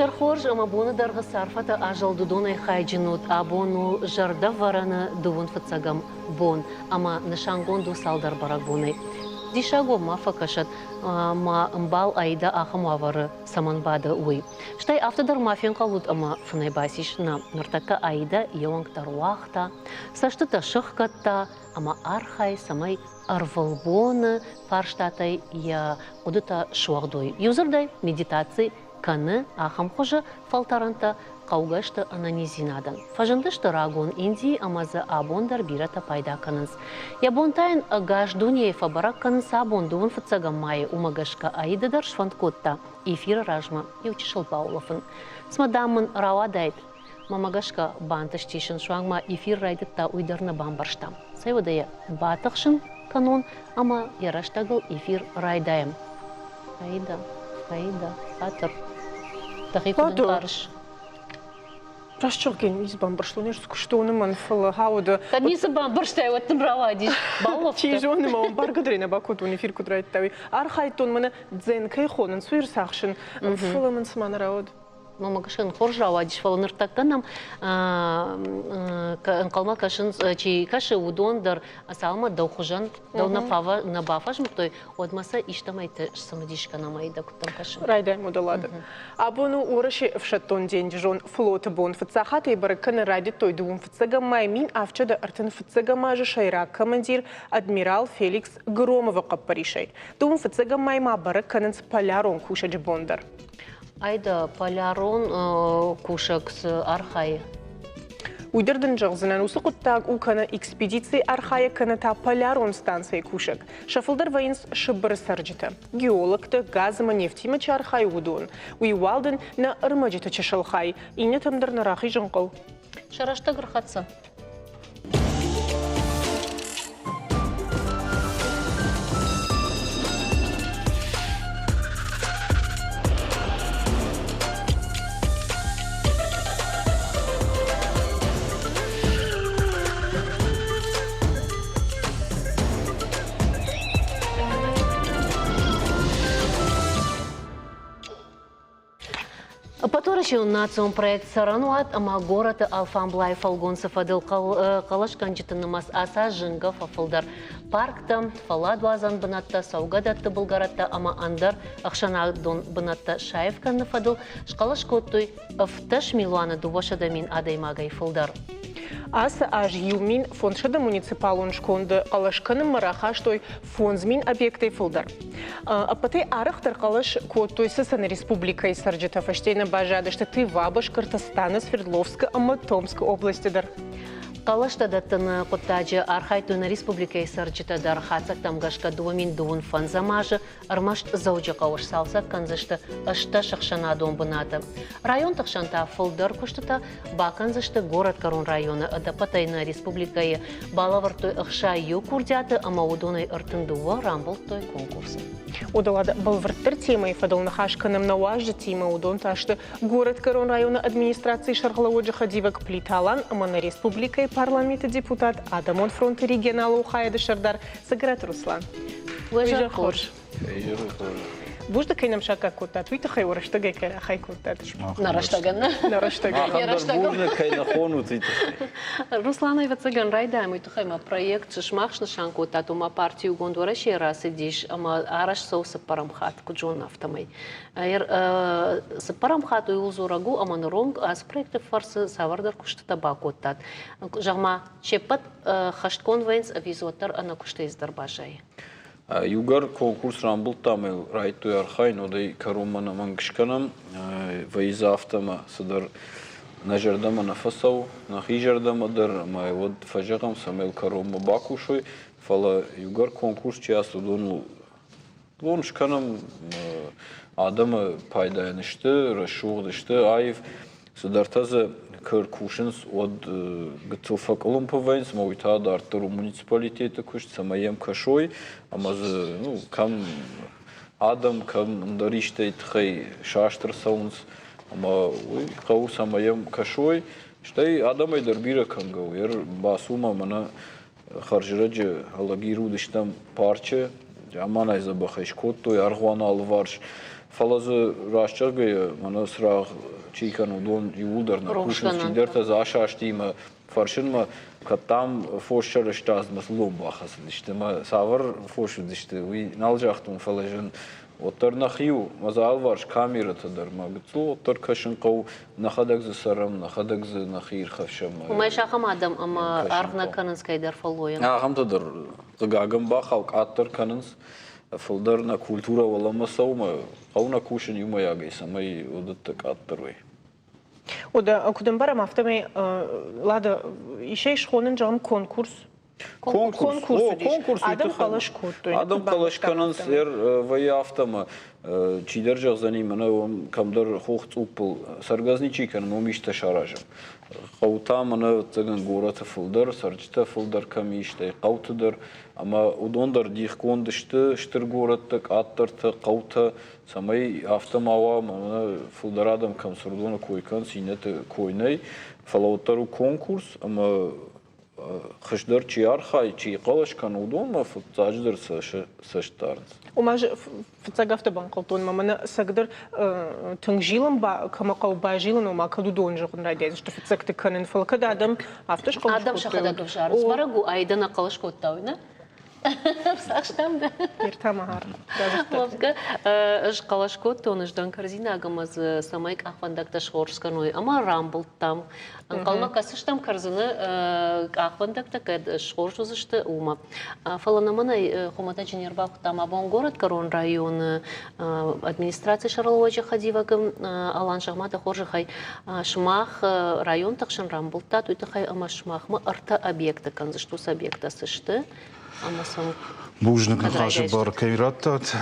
Уйжар хорж ама боны дарғы сарфата ажал дудоной хайджинут, а бону жарда вараны дувун фыцагам бон, ама нышангонду салдар барак боны. Дишаго мафа кашат, ма мбал айда ахам авары саманбады уй. Штай автодар мафиан калут ама фунай басиш на нартака айда йонгтар уахта, саштыта шыхкатта, ама архай самай арвалбоны фарштатай я удыта шуагдой. Юзырдай медитации каны ахам хожа фалтаранта каугашты ананизинадан. Фажындышты рагон Индии амазы абондар бирата пайда канынс. Ябонтайн агаш дуньеефа барак канынс абон дуын фыцагам майы умагашка аидадар шванткотта эфир ражма евчишыл паулафын. Смадамын рауадайт. Мамагашка бантыштишын шуангма эфир райдытта уйдарны бамбарштам. Сайвадая батықшын канон, ама яраштагыл эфир райдаем. Аида, атыр. Тахикудын қарыш. Прашчылген из бамбаршлунеш скуштоны манфыл хауда. Танисы бамбарштай ваттын равадиш. Балловты. Чижоны мам баргадрина бакутун эфир кудрайттави. Архайтон мана дзенкай хонын суир сахшын. Фылымын сыман рауд. Мама кашын хорж равадиш фалын ыртакканам қалма кашын чи кашы удондар асалма даухужан дауна пава на бафаш мтой одмаса иштамайты самадишка намайда куттам кашын. Райдай модалады. Абону ураши вшаттон день жон флоты бон фыцахаты бараканы райди той дуун фыцагамай мин авчада артын фыцагамажы шайра командир адмирал Феликс Громова каппаришай. Дуун фыцагамай ма бараканын полярон кушаджи бондар. Айда полярон кушак с архай. Уйдырдын жағзынан усы құттаг укана экспедиции архая каната полярон станции кушак. Шафылдар вайынс шыбыр сарджита. Геологты газыма нефтимачы архай удуын. Уйвалдын на ырмаджита чашалхай. Ине тамдар на рахи жынқыл. Шарашта гырхатса. Патораши национ проект Сарануат, ама город Алфамблай Фалгонсов адыл қалаш канчытынымас аса жынға фафылдар. Паркта, фаладуазан бынатта, саугадатты бұлгаратта, ама андар ақшанадон бынатта шаевканны фадыл, шқалаш коттой ыфташ милуаны дувашада мин адаймагай фылдар. Аса аж юмин фондшада муниципалон шконды алашканы марахаштой фонзмин объекты фылдар. Апатай арахтар калаш коттой сысаны республикой сарджита фаштейна бажады, что ты вабаш Кыртыстана, Свердловска, ама Томской областидар. Калашта даттын коттаджи архайтуна республикой сарджита дар хацак тамгашка дуамин дуун фанзамажы армашт заужа кауш салсак канзышты ашта шахшана дом быната. Район тахшанта фылдар куштыта баканзышты город Карун района адапатайна республикой балавартой ахша ю курдяты ама удонай артындуа рамбл той конкурсы. Удалада балварттар темой фадал нахашканым на уажды тема удон ташты город Карун района администрации шархлауджи хадивак плиталан ама на республикой парламента депутат Адамон фронта регионала Ухайда Шардар Саграт Руслан. Уйжар хорж. Бужда кайнам шака куртат, уйта хай ураштагай хай куртат. Нараштаганна. Бужда кайна хону тыйта. Руслана Ивацаган райдаем уйта хайма проект шмахшна шанкутат ума партию гондуара шерасы диш ама араш соу сапарамхат куджон автомай. Сапарамхат уйулзурагу ама наронг аз проекты фарсы савардар куштата бакуттат. Жагма чепат хашткон вейнс авизуатар ана кушта издарбажай. Югар конкурс рамбул тамел райту архай, но дай карумана мангшканам, вайза автома садар нажардама на фасау, на хижардама дар май вот фажагам самел карума бакушой, фала югар конкурс часто донул лоншканам адама пайдаянышты, расшугдышты, айв садар таза көр кушинс от гтылфак олимповайнс мовита дартыру муниципалитета кушт самаем кашой амаз ну кам адам кам дариштейт хай шаштыр саунс ама ой кау самаем кашой штай адамай дарбира кангау ер басума мана харжираджи алагиру диштам парче аманай забахаш коттой аргуана алварш Falazı raşçagı mana sıra çikan udon yuldarna kuşun çiderta zaşaşti mı farşın mı kattam foşçar ştas maslum bahasın işte ma savar foşu işte vi nalacaktım falajın Otar nahiu, mazal varş kameratıdır ma gıtlı otar kaşın qav nahadak zısarım nahadak zı nahir xafşam. Umay şaham adam ama argna kanınız kaydar falloyan. Hamtadır. Gagam ba halk attır kanınız. Fıldarna kultura olamasa mı? Qavna kuşun yumaya gaysamay odattık attır ve. O da kudum baram haftamay lada işe şonun canım konkurs. Konkurs. Adam kalaşkot. Adam kalaşkanın ser ve haftamı çidercaq zanimana on kamdar hoxt upul sargazniçikan momişta şarajım. Qavtamana tsagan gorata fıldar sarçta fıldar kamişta qavtıdır ama udondar dihkon dıştı ştır gorattık attırtı qavta samay haftamava mana fıldar adam kam surdona koykan sinete koynay falavtaru konkurs ama Xışdır çiyar xay çiy qalaşkan udon ma futzacıdır saştarız. Умаж фцагавта банкалтон мамана сагдыр тыңжилым ба камакау бажилын ома каду донжығын радиаз что фцагты канын фалка да адам автош қалыш Адам шахада гавжарыз. Барагу айдана қалышкот тауына. Саштамда. Ертамахар. Лавка ж қалашкот тонышдан корзина агамаз самайк ахвандакта шхорсканой. Ама рамбл там. Анқалма касыштам корзины ахвандакта кад шхоршузышты ума. Фаланамана хомата Ченербах там абон город Корон район администрация Шарловача Хадивагам Алан Шахмата Хоржихай Шмах район такшан рамблта туйтахай ама шмахма арта объекта канзыштус объекта сышты. Бужник нахажи бар кайраттат,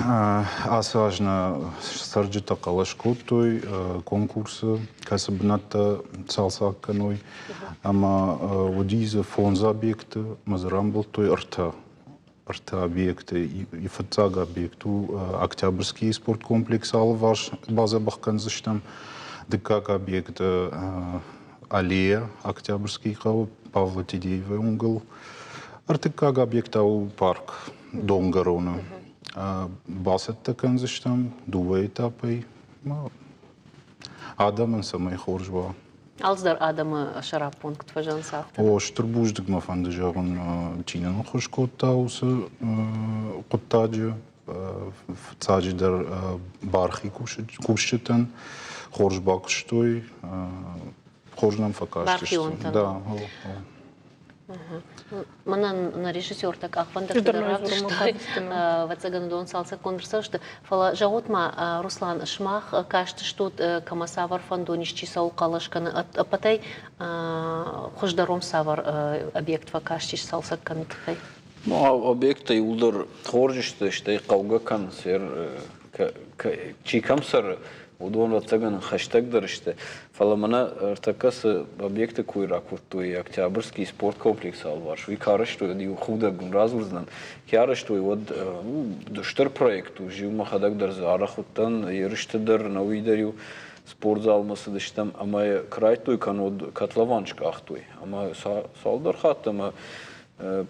асажна сарджита калашкотой конкурса, касабната салсаканой, ама водиза фонза объекта, мазарамблтой арта объекта и фацага объекту Октябрьский спорткомплекс Алваш, база Бахканзыштам, ДКК объекта Аллея, Октябрьский хау, Павла Тидеева угол, Артыкага объектау парк Донгарона. Басетта канзыштам, дува этапай. Адамын самай хоржба. Алздар Адама шарап пункт фажан сафта. О, штурбуждык ма фандыжагын чинан хошкоттаусы коттаджы. Цаджидар бархи кушчетен. Хоржба куштой. Хоржнам факаштиш. Да. Мана на режиссер так ахвандак дарак что вацаган дон салса конверса что фала жаутма Руслан Шмах кашты что камасавар фандониш чисау калашканы апатай хождаром савар объект факаштиш салса кантхай. Ну объекта юлдар хоржишты что кауга кан сер чикамсар Удон вацаган хаштагдар işte. Falamana артакасы объекты куйракуртуй Октябрьский спорткомплекс алваш. Ви караштуй ди худа гун разурздан. Караштуй вот душтар проекту живма хадагдар зарахуттан ярыштыдар навидарю спортзал масыдыштам ама крайтуй канод котлованчка ахтуй. Ама салдар хаттама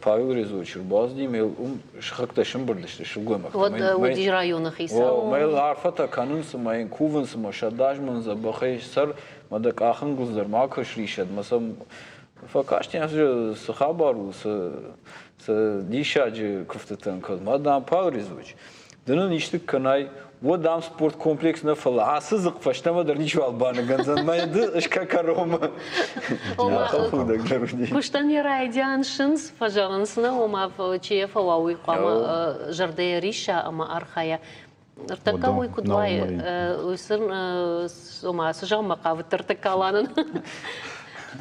Павел Резович Урбаздим шахакташым бардышты шугамак. Вот уди районах иса. Майл арфата канунсы майын кувынсы машадажмынза бахай сар мадак ахын гуздар макаш ришад масам факаштин с хабару с дишаджи куфтатан каз мадам Павел Резович. Дынын иштик канай вот дам спорт комплекс на фала. А сызык фаштама дар ничего албаны ганзан майды ишка карома. Куштан ярайдян шинс фажалансына ома чефа вауи қама жардая риша ама архая. Артака уй кудвай уйсын ома сыжама қавыттыр такаланын.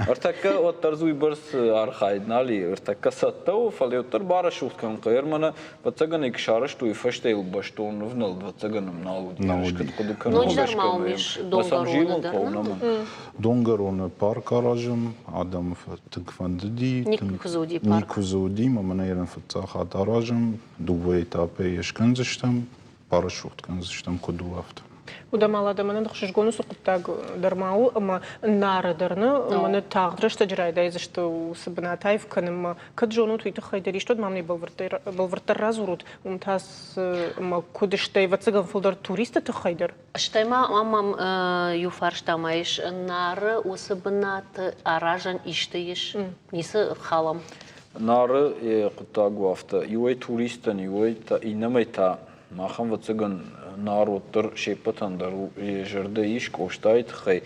Артака от тарзуй барс архайднали, артака саттау фали оттар бара шуткан қайырмана вацаган ек шарашту и фаштейл баштон внал вацаганым налудишкат кудыкан. Но нормал миш Донгарона дарна. Донгарона парк аражым, Адамов тыкфандыди. Никузуди, мамана ерен фацахат аражым, дува этапе ешканзыштам, парашют канзыштам куду авто. وده مالا ده من دخش جونو سقطة درماو أما النار درنا من التغدرش تجري ده إذا شتو سبنا تايف كنما كجونو تويت خيدريش تود مامني بالفرتر رازورود ومتاس ما كودش تاي واتسجن فلدر توريست تخيدر اشتما مام يوفرش تامايش النار وسبنات أراجن إشتيش نيس خالم نار قطع قوافتا يوي توريستن يوي تا إنما تا ما خم واتسجن народтар шепатандар жердеиш коштайт хай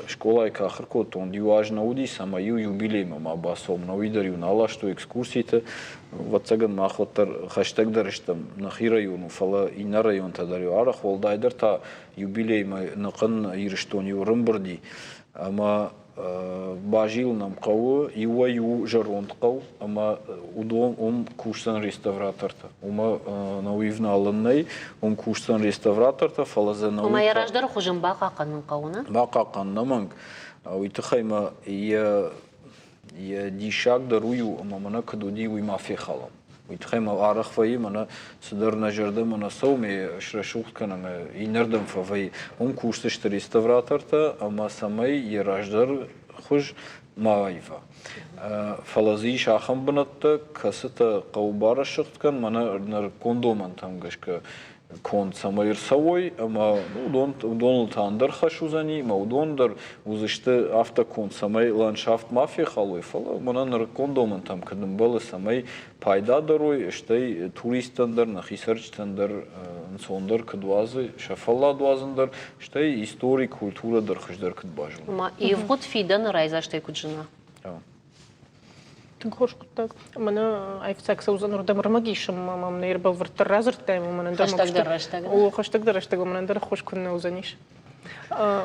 школай кахр котон диважна уди сама юбилейма мабасом новидарю налашто экскурсиите ватсаган махватар хаштагдарыштам нахи району фала ина район тадарю ара холдайдар та юбилейма нақын ирштон юрымбырди ама бажил нам қавы ю жаронт қав ама удон курсан реставраторта ума науивна алыннай курсан реставраторта фалаза науив ума яраждар хужим бақақанның қауына бақақанна манг уйтахайма я дишак дарую ама мана кадуди уйма фехалам уйтахайма арахваи мана садар нажарда мана сауме шрашухтканам инердам фавай курсашта реставраторта ама самай яраждар хуж маайва фалази шахам бынатта касыта қаубара шықткан мана нар кондоман тамгашка кон самайыр савой ама удон тандар хашузани ма удондар узышты автокон самай ландшафт мафия халой фала мана нар кондоман там кадым балы самай пайда дарой эштай туристандар нахисарчтандар сондар кадвазы шафалла дуазандар эштай история культура дар хаждар кадбажыл ма ивгут фидан райзаштай куджина تنخوش قطك منا عيفتك سوزن ردم رمجيش ما منير بالفرت الرازر تايم ومن ندم وخش تقدر اشتغل ومن ندر خوش كنا وزنيش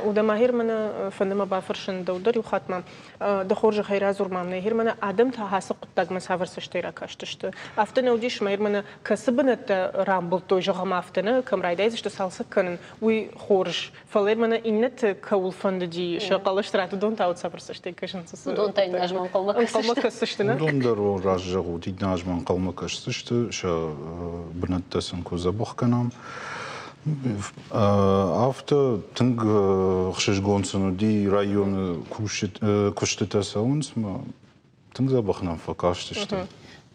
وده ماهر منا فندم بافرشن دودر وخاتم ده خورج خير ازور ما منير منا عدم تحس قطك مسافر سشتيرا كاشتشت افتنا وديش ماهر منا كسبنت رامبل تو جغم افتنا كم رايدايز اشت سالسه كن وي خورج فلير منا انت كول فند دي شغال اشترات دون تاوت سافر سشتي كشن دون تاي نجم قلمك كسشتنا دون درو راجغو دي نجم قلمك كشتشت شا بنتسن كوزابخ كنام After think خشجونسن دي رايون كشتة ساونس ما think زبخنا فكاشتشت.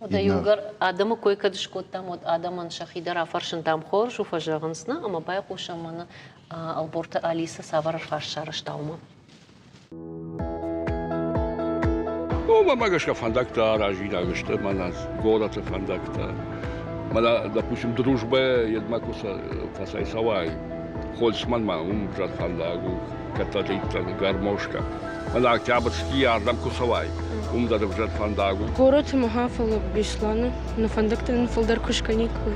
وده يوجر آدم كوي كدش كوتام ود آدم شخيدر عفرشن تام خور شو فجرنسنا أما باي قوشمنا البورتا أليسا سافر فرشارش تاوما. ما магашка фандакта ражида гышты манас гората фандакта. Мана, допустим, дружба едмакуса фасай савай. Хольцман ма жат фандагу, кататита гармошка. Мана октябрьский ярдам кусавай. Да жат фандагу. Город Махафала Бишлана, на фандактен фолдер Кушканикой.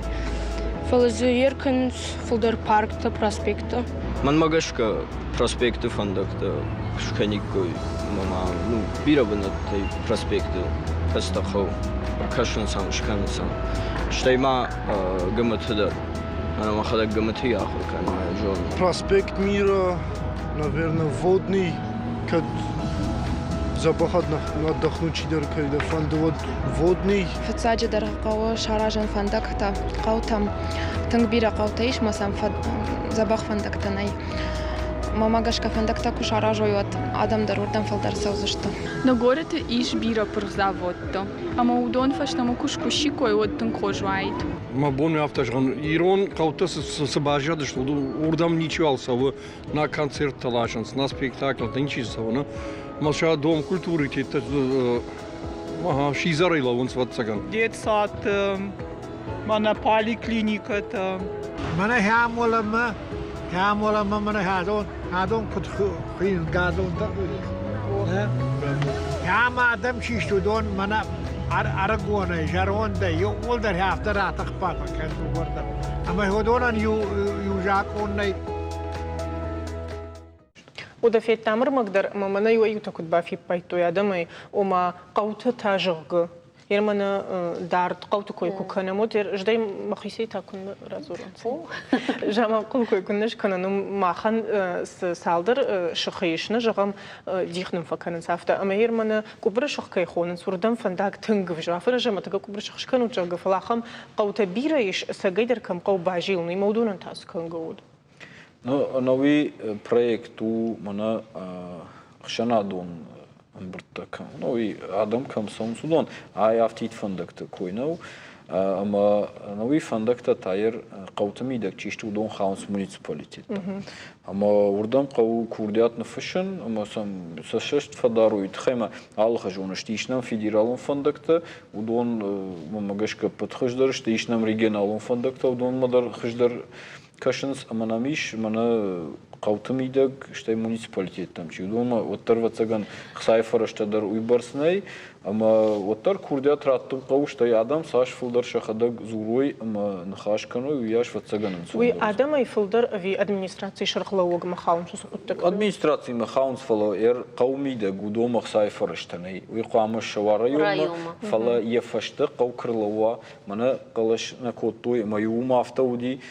Фалазуеркан фолдер паркта проспекта. Ман магашка проспекта фандакта Кушканикой. Мама, бирабанат проспекта Кастахов. Кашинсан, Шкансан. Штайма гаматыдар. Она махала гаматы яху, кан жон. Проспект Мира, наверное, водный, как запахат отдохнуть когда фандовод водный. فتساجد درقوا شراجن فندقتا قوتم تنبير قوتيش مسام زباخ فندقتناي. Мама гашка фандакта кушаражо йот адам дарурдан фалдар саузышты. На горете иш бира пырзавотто. Ама удон фаштаму кушкуши кой оттын кожвайт. Ма бону автажган Ирон каута сабажады, что урдам ничего алсавы на концерт талашанс, на спектакль тенчисавы. Маша дом культуры тет шизарыла вон сватсаган. Детсад, мана поликлиниката. Мана хямолама Камолама мана хадон кут хин гадон та. Хама адам шишту дон мана арагона жаронда ю олдер хафтар атахпата канту горда. Ама ходонан ю жаконнай. وده في التامر مقدر مانا يويو تكود بافي بايتو يا دمي وما قوت تاجغ يرمنا دارت قوت كوي كنا مودر جدي مخيسي تاكون رازورون جامع قول كوي كناش كنا ما خان سالدر شخيشنا جغم ديخنم فكنا سافتا أما يرمنا كبر شخكي خونن سوردم فنداك تنقف جافنا جامع تك كبر شخش كانوا جغ فلاخم قوت بيريش سجيدر كم قو باجيلني مودون تاس كان جود Новый проект у меня Шанадон Амбртакам. Новый Адам Камсон Судан. Я автит фондак такой, Ама новый фондакта тайр қаутамидак чишту дон хаунс муниципалитет. Ама урдам қау курдиат нафашын, ама сам сашешт фадаруит хема алха жонштишнам федералон фондакта, удон мамагашка подхождар штишнам регионалон фондакта, удон мадар хождар кашынс аманамиш мана қаутамидак штай муниципалитеттам чи удон оттар вацаган хсайфараштадар уйбарснай. Ама оттар курдиат раттым қау штай адам саш фулдар шахадаг зурой ама нахашканой уяш вацаганын. Уй адам ай фулдар ви администрации шархлауг махаун сусуттак. Администрации махаун фало қаумида гудома хсайфараштанай. Уй қамаш шаварайома фала ефашта қау кырлауа мана қалаш накоттой маюма автауди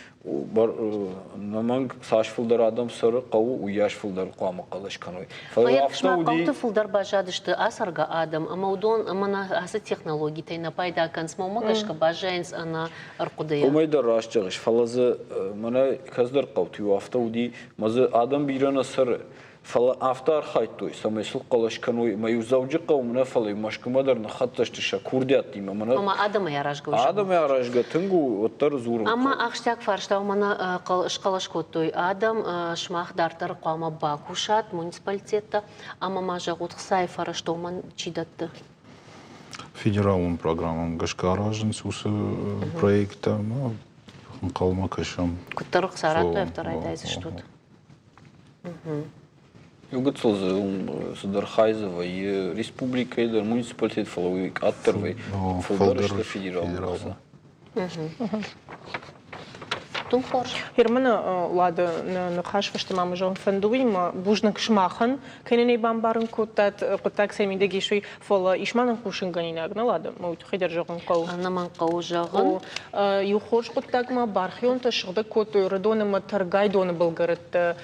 наманг саш фулдар адам сары қау уяш фулдар қама қалашканой. Қауты фулдар бажадышты асарга адам, ама удон амана асы технологии тайна пайда кансма магашка бажайнс ана арқудая. Умайда рашчағыш фалазы мана каздар қауты ю автауди мазы адам бирана сары фала автар хайтой самайсыл қалашканой маю завжы қаумына фалай машкымадар на хатташты шакурдят дима мана. Ама адам яражга уже. Адам яражга тынгу оттар зуру. Ама ақштак фаршта мана шқалашкотой адам шмахдартар қама бакушат муниципалитета, ама мажагут хсай фарашта ман чидатты. Федералным программам гашкаражен сусы проекта, қалма кашам. Кутарық сарату вторая дайзы что-то. Югоцлазы Судархайзова и республика и муниципалитет фаловый аттервый фалдарышты федерал. Hermana lada na khashfashta mama jon fanduim bujnak shmachen kenen ei bambaren kotak seminde gishui fola ishmanan kushin ganinag na lada mo khider jogon qaw naman qaw jogon yu khosh kotak ma barkhion ta shgda koto radona ma targay dona bulgarat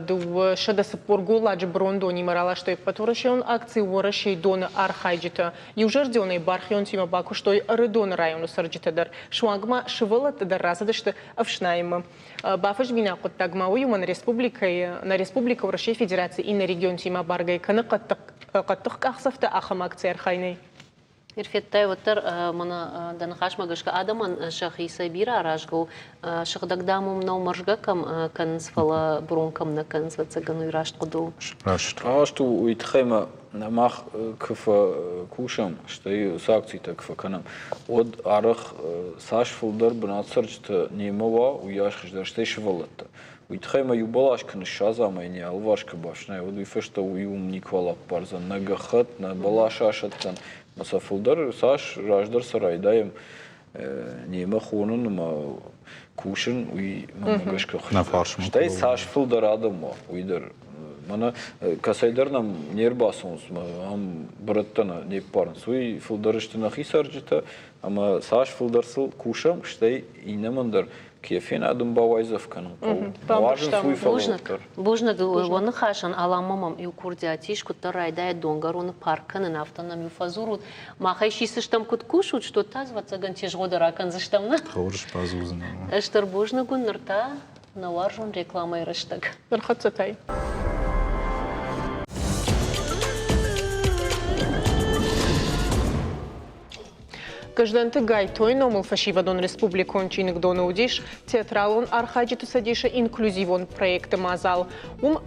du shada sporgu laj brondo ni marala что patorashon акции ворашей дона архайджита южердёный бархион тима баку что радон району сарджитадар швангма швала тадар разадашта Авшнайма. Бафаш бина коттагмауи на республика в России Федерации и на регион Тима Баргай кана коттах ахсафта ахамак церхайней. Ирфеттай ватар мана данахаш магашка адаман шахи сабира аражгу шахдагдамум на умаржгакам канцфала бронкам на канцвацагану и раштқуду. Что уитхайма намах кфа кушам, что и с акцией так кфа канам. От арах саш фулдар бнацарчта немова уяшхиждар что швалата. Уитхайма юбалашка на шазама и не алвашка башная. Вот уифешта уюм никвала парза нагахат на балашашатан. Маса фулдар саш раждар сарайдаем нема хонун ма кушин уи мамагашка. На фарш. Что и саш фулдар адама уидар. Мана касайдар нам нербасонс, ам браттана не парн. Суи фулдарыштына хисарджита, ама саш фулдарсыл кушам, штай и немандар кефен адым бавайзов каным. Важен суи фулдар. Бужнак оны хашан аламамам и курдиатиш кутарайдай донгаруны парканы нафтанам юфазурут. Махай шисыштам кут кушут, что тазваться гантиш годара заштамна. Хаврыш пазузна. Эштер бужнагун нырта наваржун рекламой рыштаг. Нархатсатай. Кажданты гай той номал фашивадон республикон чиник дона удиш, театралон архаджиту садиша инклюзивон проекта мазал.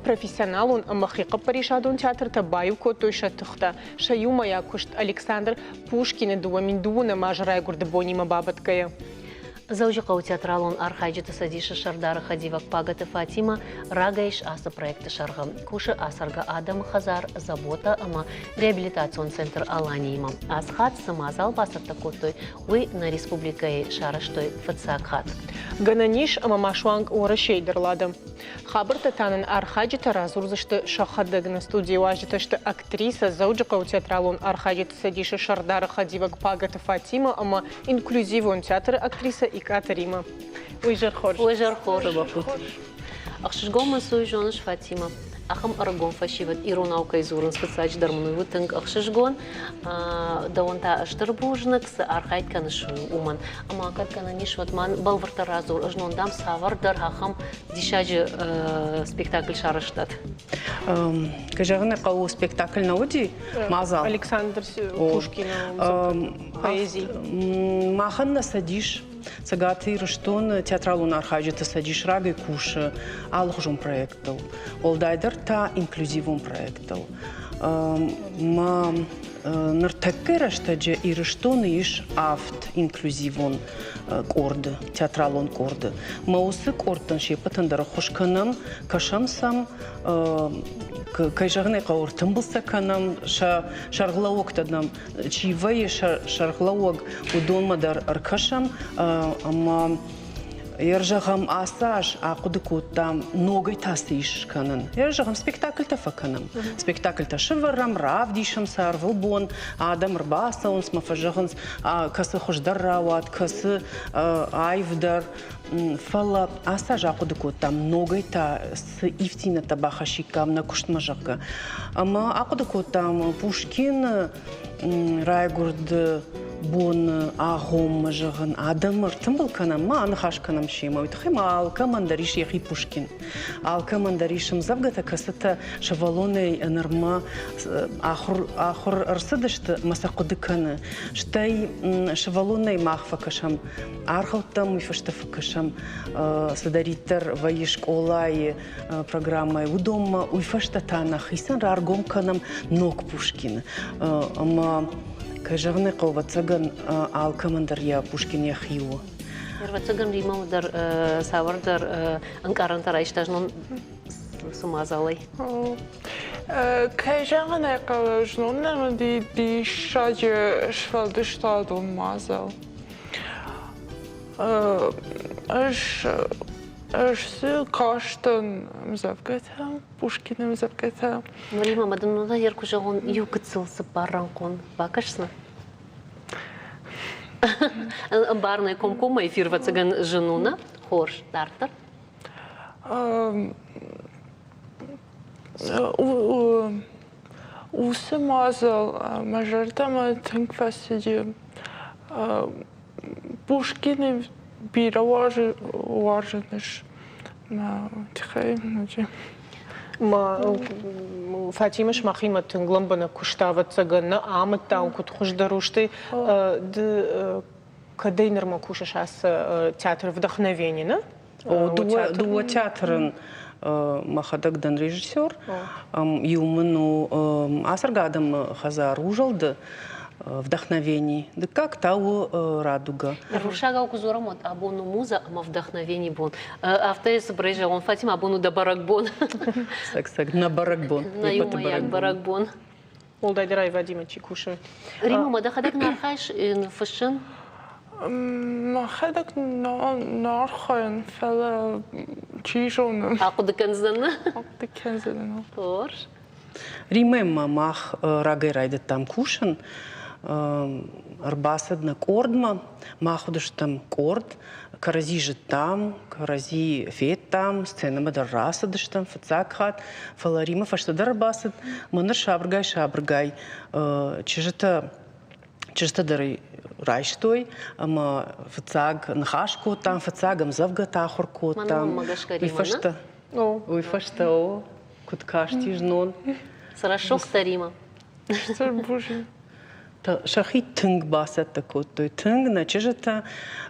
Профессионалон махиqa паришадон театр табаю котой шатыхта. Шаюма якушт Александр Пушкин дуамин дуна мажрай гурдбонима бабаткая. Заужиқау театралон архайджиты садиша шардары хадивак пагаты Фатима рагайш аса проекты шарга. Куши асарга адам хазар забота ама реабилитацион центр аланиима. Асхат самазал басарта котой уй на республикае шараштой фацакхат. Гананиш ама машуанг ура шейдерладам. Хабарта танын архаджиты разурзышты шахадыг на студии важиты, что актриса заужиқау театралон архаджиты садиша шардары хадивак пагаты Фатима ама инклюзивон театр актриса и Катарима. Уйжар хорш. Уйжар хорш. Ахшишгома суй жоныш Фатима. ахам аргон фашиват иронаука изурын спецач дармунуйву тынг ахшишгон давонта аштырбужнак с архайт каныш уман. Ама как кананишват ман балварта разур ажнондам савардар хахам дишажи спектакль шарыштат. Кажагны кау спектакль науди мазал. Александр Пушкин поэзии. Маханна садиш. Цагаты рыштон театралун архаджета садиш рагы куш алхужум проектал. Олдайдер та инклюзивум проектал. Ма нартаккерашта и рыштон иш афт инклюзивун корды, театралун корды. Маусы кордтан шепатандар хушканам кашамсам кайжагны кауртым булса канам шарглаук тадам чивай шарглаук удонмадар аркашам ама Ержагам асаж акудыкуттам ногой тасыш канын. Ержагам спектакль тафаканам. Спектакль ташыварам равдишам сарвылбон, адам рбаса он смафажаганс касы хождаррават, касы айвдар. Фала асаж акудыкуттам ногой та с ивтина табахашикам на куштмажака. Ама акудыкуттам Пушкин Райгурд бон агом мажаган адамыр тым был канам ма анхаш канам шема утхема алка мандариш яхи Пушкин алка мандаришим завгата касата шавалоны норма ахур арсадышты масакудыканы штай шавалоны махфа кашам архалтам уйфашта факашам садаритер ваиш олай программой удома уйфашта танах исан раргом канам ног Пушкин ама Кажагны кавацаган алкамандар я Пушкин я хиу. Вацаган римамдар савардар анкарантар айштажнон сумазалай. Кажагны каважнон ди шаджи швалдыштадон мазал. Сы каштан мзавгата, Пушкин мзавгата. Рима мадамнуда яркужагон юкыцылсы барранкон. Бакашсна? Барный комкома эфир вацаган женуна, хорш, тартар. Усы мазал, мажартама тынкфасиди. Пушкин бира важныш на тихай ночи. Фатимаш махима тынглымбана куштавацагана амыттан кутхуждарушты кадейнерма кушашас театр вдохновения, Дуа театрын махадагдан режиссер юмыну асаргадам хазар ужалды вдохновений. Да как тау радуга. Рушага укузорамот абону муза, ама вдохновений бон. Автоес брежа он Фатима абону да баракбон. Так, на баракбон. На юма як баракбон. Олдайдырай Вадима Чикуша. Рима мадахадак нархаш фашин. Махадак нархайн фела чижон. Акудыканзана. Акудыканзана. Хорш. Римема мах рагай райдет там кушан. Арбасадна кордма, махудыш там корд, карази же там, карази фет там, сцена мадарасадыш там, фацакхат, фаларима фаштадар арбасад, манар шабргай, чижета дары райштой, ама фацаг нахашко там, фацагам завгата ахурко там, уйфашта, о, куткашти жнон. Сарашок старима. Что боже. Шахи тынг басат такой, той тынг на чижета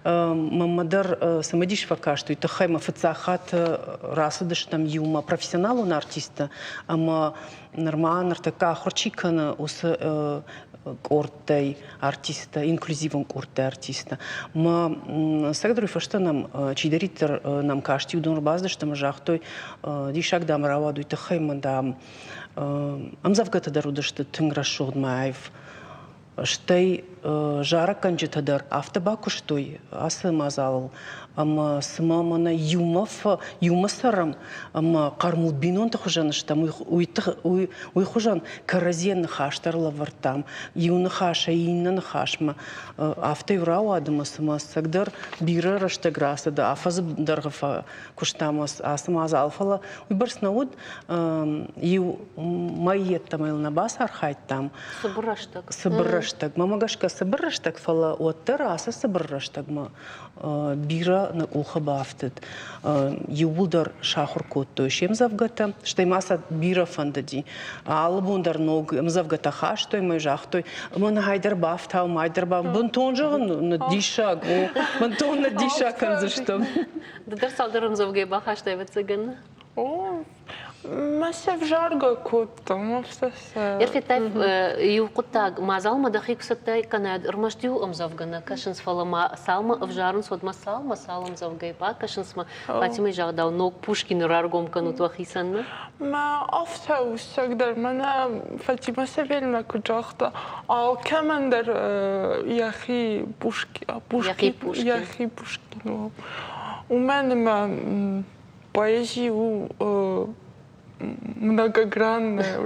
мамадар самадиш факаш, той тахайма фацахат расадыш там юма профессионалу на артиста, ама нормально така хорчикана ус кортай артиста, инклюзивен кортай артиста. Ма сагдруй фашта нам чидаритер нам кашти удон баздыш там жахтой дишак дам раваду тахайма дам амзавгата дарудышты тынг рашод маев. Штай жара канжетадар автобакуштой асы мазал ама смамана юмасарам ама кармут бинон тахужаныштам уй хужан каразен хаштарла вартам юны хаша иннан хашма автоюрау адымасыма сагдар бира раштаграса да афазы даргафа куштамас асы мазалфала уй барснауд ю майеттамайл набас архайттам Сыбырраштаг. Мамагашка сыбырраштаг фала оттер аса сыбырраштагма бира на уха бафтет. Юбулдар шахур котто шем завгата, что маса бира фандади. Албундар ног завгата хаш той мой жахтой. Мон хайдер бафтау майдер баф. Бунтон жаган на дишаг. Бунтон на дишаг анзаштам. Дар салдарым завгай бахаш той вацыган. О, масса в жарго котто, масса. Ерфетайф юқуттаг мазал мадахик саттай канад рмаштю амзавгана кашинс фалама салма авжарн содма салма салам завгай ба кашинсма Фатима жагдау ног Пушкин раргом канут вахисанна. ما أفتح وسقدر منا فاتيما سفيل ما كجاختا أو كمان در ياخي بوشكين ومن ما поэзии многогранная.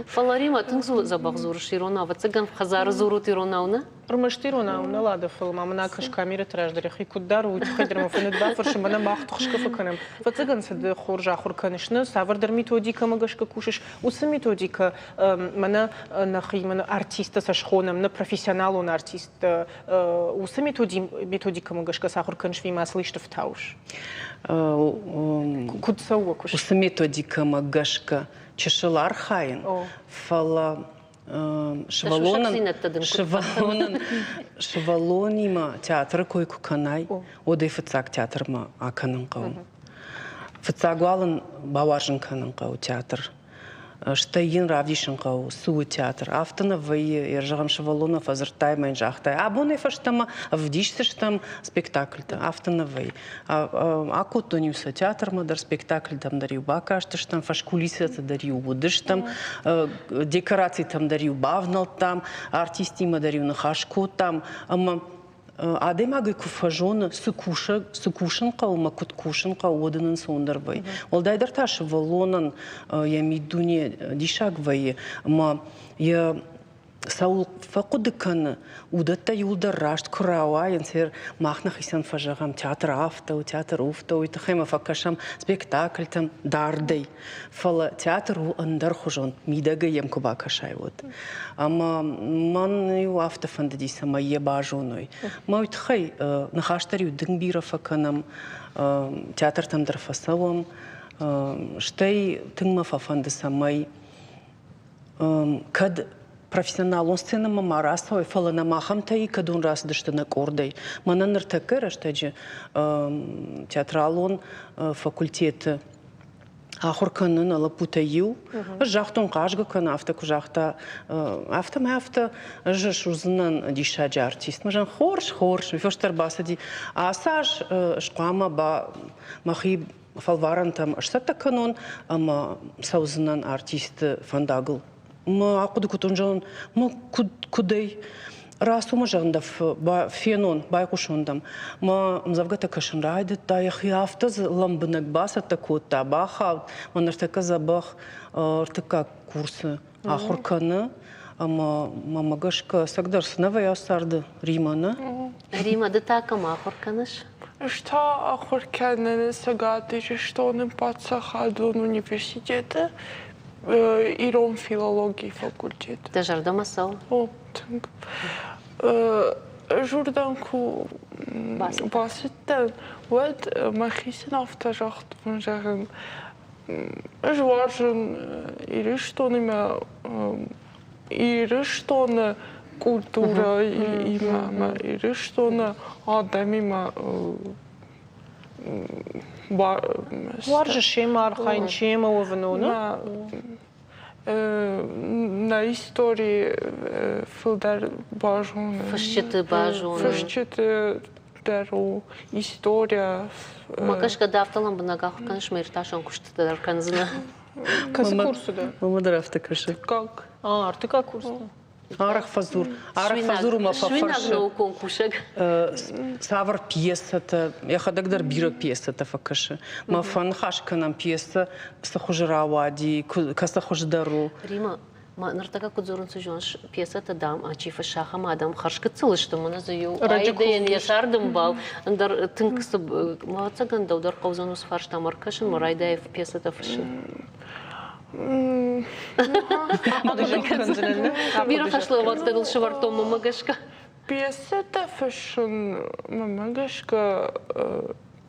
Фаларима тыңзу забах зур широна, вацыган хазар зурут иронауна? Рмаштирона, лада филма, мана кашкамира траждари, хикудар, уйхайдерма фанедба, фаршимана махтухшка факанам. Вацыган сад хоржа хорканишна, савардар методика магашка кушаш, усы методика мана нахимана артиста со шхоном, на профессионалу на артиста, усы методика магашка сахурканш вима слышав тауш. Кутсауа куш. Усы методика магашка чешелар хайн, фала Швалонима театр койку канай, одай фацак театрма аканынқау. Фацагуалын баваржын канынқау театр. Штайын равдишынқау суы театр. Автына вайы ержағам Швалонов азыртай майын жақтай. Абоны фаштама авдишсыштам спектакльта. Автына вай. Акотониуса театрма дар спектакль там дарью бакаштыштам, фашкулисата дарью будыштам, декорации там дарью бавнал там, артистима дарью нахашко там. Адемагы куфажона сукушын қаума куткушын қауыдының сондарбай. Олдайдар ташы валонан ямидуне дишагвайы, ма я саул фақудыканы удатта юлдар рашт курауайын сер махнах исан фажагам театр автау, театр уфтау, итахайма факашам спектакль там дардой. Фала театр у андар хужон, мидага ем кубакашай вот. Ама ман ю автофандadi сама ебажоной. Ма итахай нахаштарю дынгбира факанам театр там дарфасавам, штай тынгма фафанды самай кад профессионал, он сцена мамарасой, фалана махамта и кадун раз дыштана кордой. Мананар такера, что же театрал он факультет ахурканын алапутаю, жахтон кажга кан автаку жахта авто жеш узнан дишаджи артист. Мажан хорш, фештар басади. А саш шкама ба махи фалваран там штата канон, ама саузнан артист фандагл. Ма акуды кутунжан, ма кудей раз умажандав фенон байкушондам. Ма завгата кашанрайды та яхи автаз ламбынак баса такота баха, манартака забах артака курсы ахурканы. Ама мамагашка сагдар сынавай асарды Римана. Рима да такам ахурканыш? Что ахурканы сагаты, что он пацаха до университета? Ирон филологии факультет. Ты жардама сау? О, так. Журданку басыттан. Вот махисен автожахт ванжаган. Жваржын ириштоныма ириштоны культура има ириштоны адамима Варжа шема архайн шема овнуна. На истории филдар бажон. Фашчеты бажон. Фашчеты дару история. Макашка дафталам бнагах канш мерташан куштата дарканзна. Касы курсы да. Мамадар автокаши. Как? Артыка курсы. Арах фазур ума фафарш. конкурсыг. Савар пьесата, я ходагдar бира пьесата факашы. Мафан хашканам пьеса сахужравади, касахуждару. Рима, нартага кудзурун сужонш пьесата дам, а чифа шахам адам харшка цылышты мына заю. Айден яшардым бал. Андар тынксы мавацаган даудар каузанус фарш тамаркашын марайдаев пьесата фашын. Бира хашлы вақтадыл шывартом мамагашка. Пьесата фашын мамагашка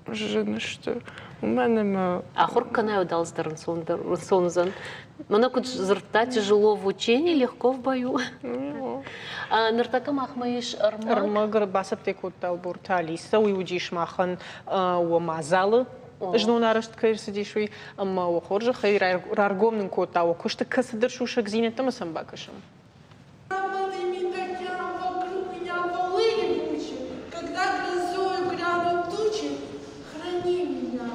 женышты. У мене Ахур канаю далздарын сонзан. Мана куд зырта тяжело в учении, легко в бою. Нартака махмаиш армаг. Армагр басып текут бурталиса, уйудиш махан уамазалы. Жнуна рашткаир сидишуй, ама ухоржа хайр раргомнын кота, окушта касыдыр шушак зинетама самбакашам. Когда грозою грянут тучи, храни меня,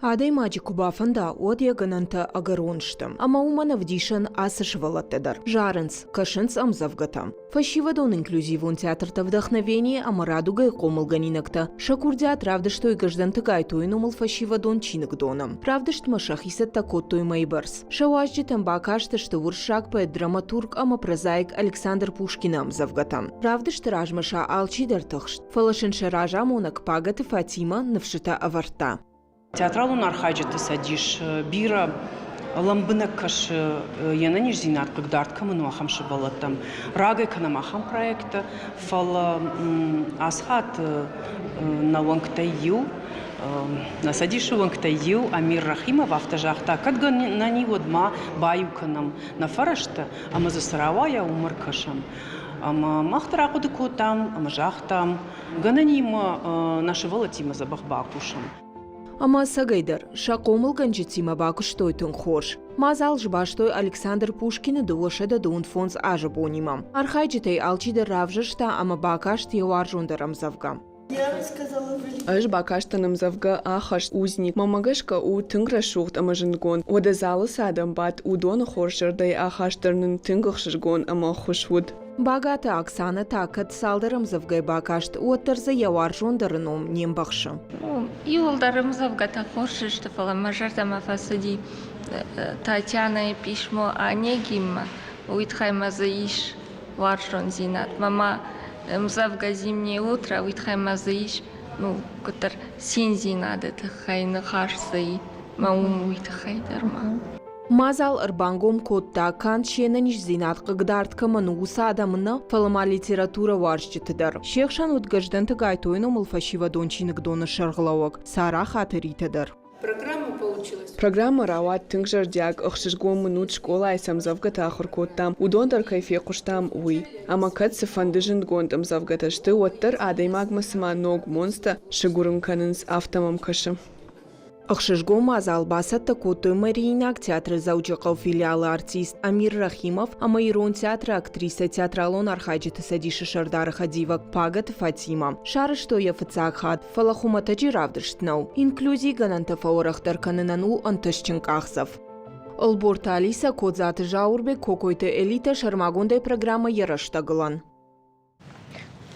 Адай маджи кубафанда одия гананта агаронштам. Ама умана вдишан асыш валаттедар. Жарынс, кашынс амзавгатам. Фашивадон инклюзивон театрта вдохновение, ама радуга и комалганинакта. Шакурдят правда, что и гажданта гайтуй нумал фашивадон чинагдоном. Правда, что машахисат такоттой майбарс. Шауажджи тамба кажется, что вуршак поэт драматург, ама прозаик Александр Пушкин амзавгатам. Правда, что ражмаша алчидар тахшт. Фалашинша ража монак пагата Фатима навшита аварта. Театралун архайджата садиш бира ламбынакаш янаниш зинат кагдартка мануахам шибалатам рагай канамахам проекта фала асхат на вангтаю на садишу вангтаю Амир Рахимов автожахта кадга на ниводма баюканам на фарашта ама засаравая умаркашам ама махтаракуды котам ама жахтам гананима наши волатима забахбакушам. Ама сагайдар, шакомыл ганжицима бакуштой тун хош. Мазал жбаштой Александр Пушкин дуошеда дун фонс ажа бонимам. Архайджитай алчида равжашта, ама бакашт еваржундарам завгам. Аж бакаштаным завга ахаш узник. Мамагашка у тынгра шухт ама жингон. Ода залы садам бат у дона хоршардай ахаштарнын тынгах шыргон ама хушвуд. Багата Оксана такат салдарам завгай бакашт уаттарза еваржундарыном нембахша. Юлдарым завгата хоршишты фала мажартама фасади Татьяна и письмо Онегима уитхайма заиш варжон зинат. Мама мзавга зимнее утро уитхайма заиш кутар синзи надо тхайны харсай маум уитхайдарма. Мазал арбангом котта кан шенаниш зинат кагдартка мануса адамына фалама литература варжчитыдар. Шехшан утгажданты гайтойну мылфашива дончинок дона шарглауак. Сара хатыритыдар. Программа получилась. Программа рават тынгжардяг ахшишгом минут школа айсам завгата ахуркоттам. Удондар кайфе куштам уй. Ама катсы фандыжын гондам завгата шты оттар адаймагмасыма ног монста шигурым канынс автомам кашы. Ахшишго мазал басатта котой марийнак театры заучакал филиалы артист Амир Рахимов, ама ирон театры актриса театралон архайджиты садиши Шардара Хадивак пагат Фатима. Шары что я фацакхат, фалахуматаджи равдырштнау. Инклюзий гананта фаорахтар кананану анташчинкахсав. Алборта Алиса кодзаты жаурбе кокойты элита шармагондай программа яраштагылан.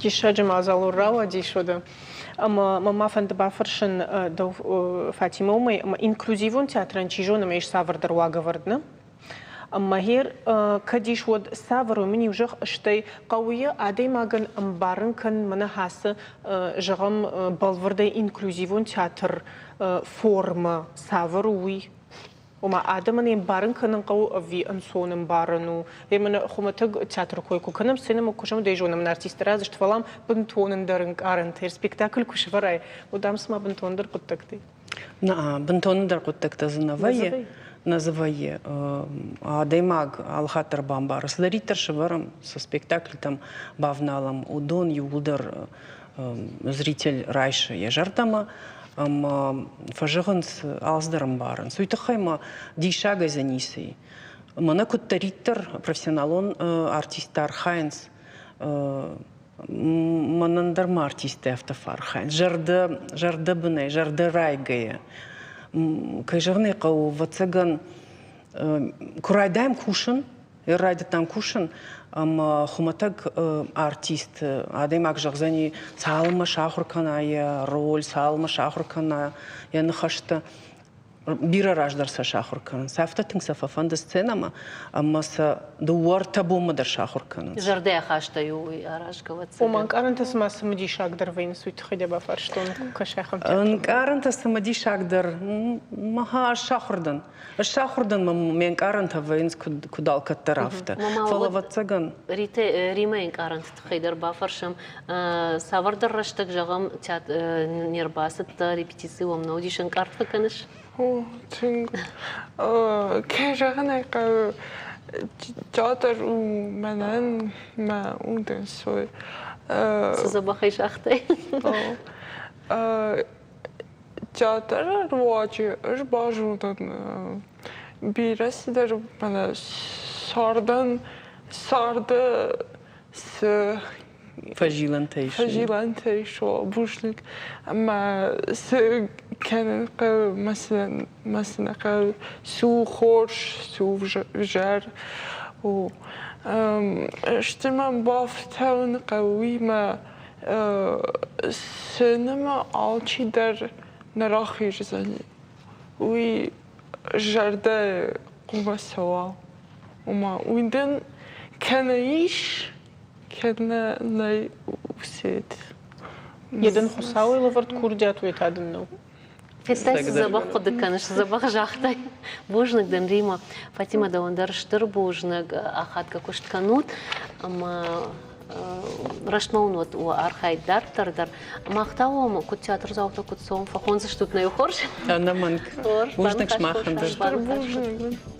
Дишаджи мазал уррава дишода. Мама фанда бафаршын до Фатима умай инклюзивон театран чижона меш савардар вагавардна. Махер кадиш вот савару мини уже штай кауя адей маган амбарн кан мана хаса жагам балвардай инклюзивон театр форма савару уй. Ома адаманы барын канын қау ви ансоным барыну. Емені хуматыг театр койку каным сенім кушам дейжонам артистера зашт валам бінтонындарын арынтыр спектакль куши варай. Удам сма бінтондар құттакты. Бінтонындар құттакты зынавайе. Называе Адаймаг Алхатар Бамбар. Сларитар шеваром со спектакль там бавналом удон юлдар зритель райша ежартама. Фажыгынс алздарым барын. Суйтахайма дишага занисей. Мана куттариттар профессионалон артистар хайнс. Манандарма артисты автофар хайнс. Жарды бынай, жарды райгая. кайжығын еқау вацаган курайдаем кушын, райдатан кушын, ама хуматаг артист, адаймак жағзани салма шахурканая роль, салма шахуркана, я нахашта бира раждарса шахуркан. Сафта тыңса фафанда сценама, ама са дуар табомадар шахуркан. Жардая хашта ю арашгаваца. Оман каранта сама самади шагдар вейн суйт хидеба фарштон кашахам. Каранта самади шагдар маха шахурдан. Шахурдан мен каранта вейн кудал каттарафта. Фалаватсаган. Римейн карант хидер бафаршам савардар раштак жагам чат нербасат репетиции вамна аудишн картфа каныш. О, тинг. Кэжаган айка театр у менен ма унден сой. Сазабахай шахтай. Театр руачи аж бажудан бираси дар мана сардан сарды с فجيلانتي شو بوشلك أما س كان مثلا سو خورش سو جار و اجتماع بافتون قوي ما سينما عالشي در نراخي جزاني وي جرده قوة سوا وما ويندن كان يعيش كنا لا وسيد يدن خصاوي لفرت كورديات ويتادنو Фестайс забах кодыканыш, забах жахтай. Бужнак ден Рима, Фатима давандар штыр бужнак, ахатка куштканут, ама рашмаунот у архайдар тардар. Махтауам кут театр завтра кут сом фахонза штут на юхорш. Она манк. Бужнак шмахандыр.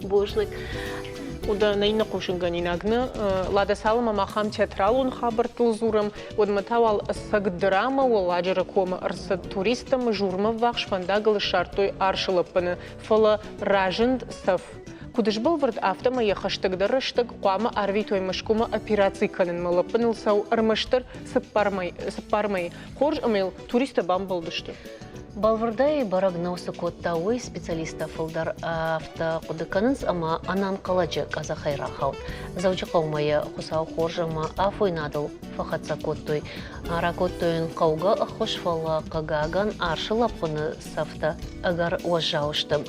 Бужнак. Уда наина кушингани нагны лада салма махам театралун хабартыл зурам одматавал саг драма уладжера кома арса туристам журма вахш фандагал шартой аршылыппыны фала ражынд саф кудыш был вард автома яхаштаг дарыштаг қуама арви той машкума операции канын малыппыныл сау армаштыр сыппармай хорж амел туриста бамбылдышты. Балвардай барагнаусы коттауы специалиста фылдар авто кудыканынс, ама анан каладжы каза хайрахаут. Заучы қаумайы хусау хоржама афойнадыл фахатса коттой. Ара коттойын қауға ахош фала қагаган аршылаппыны сафта агар уажаушты.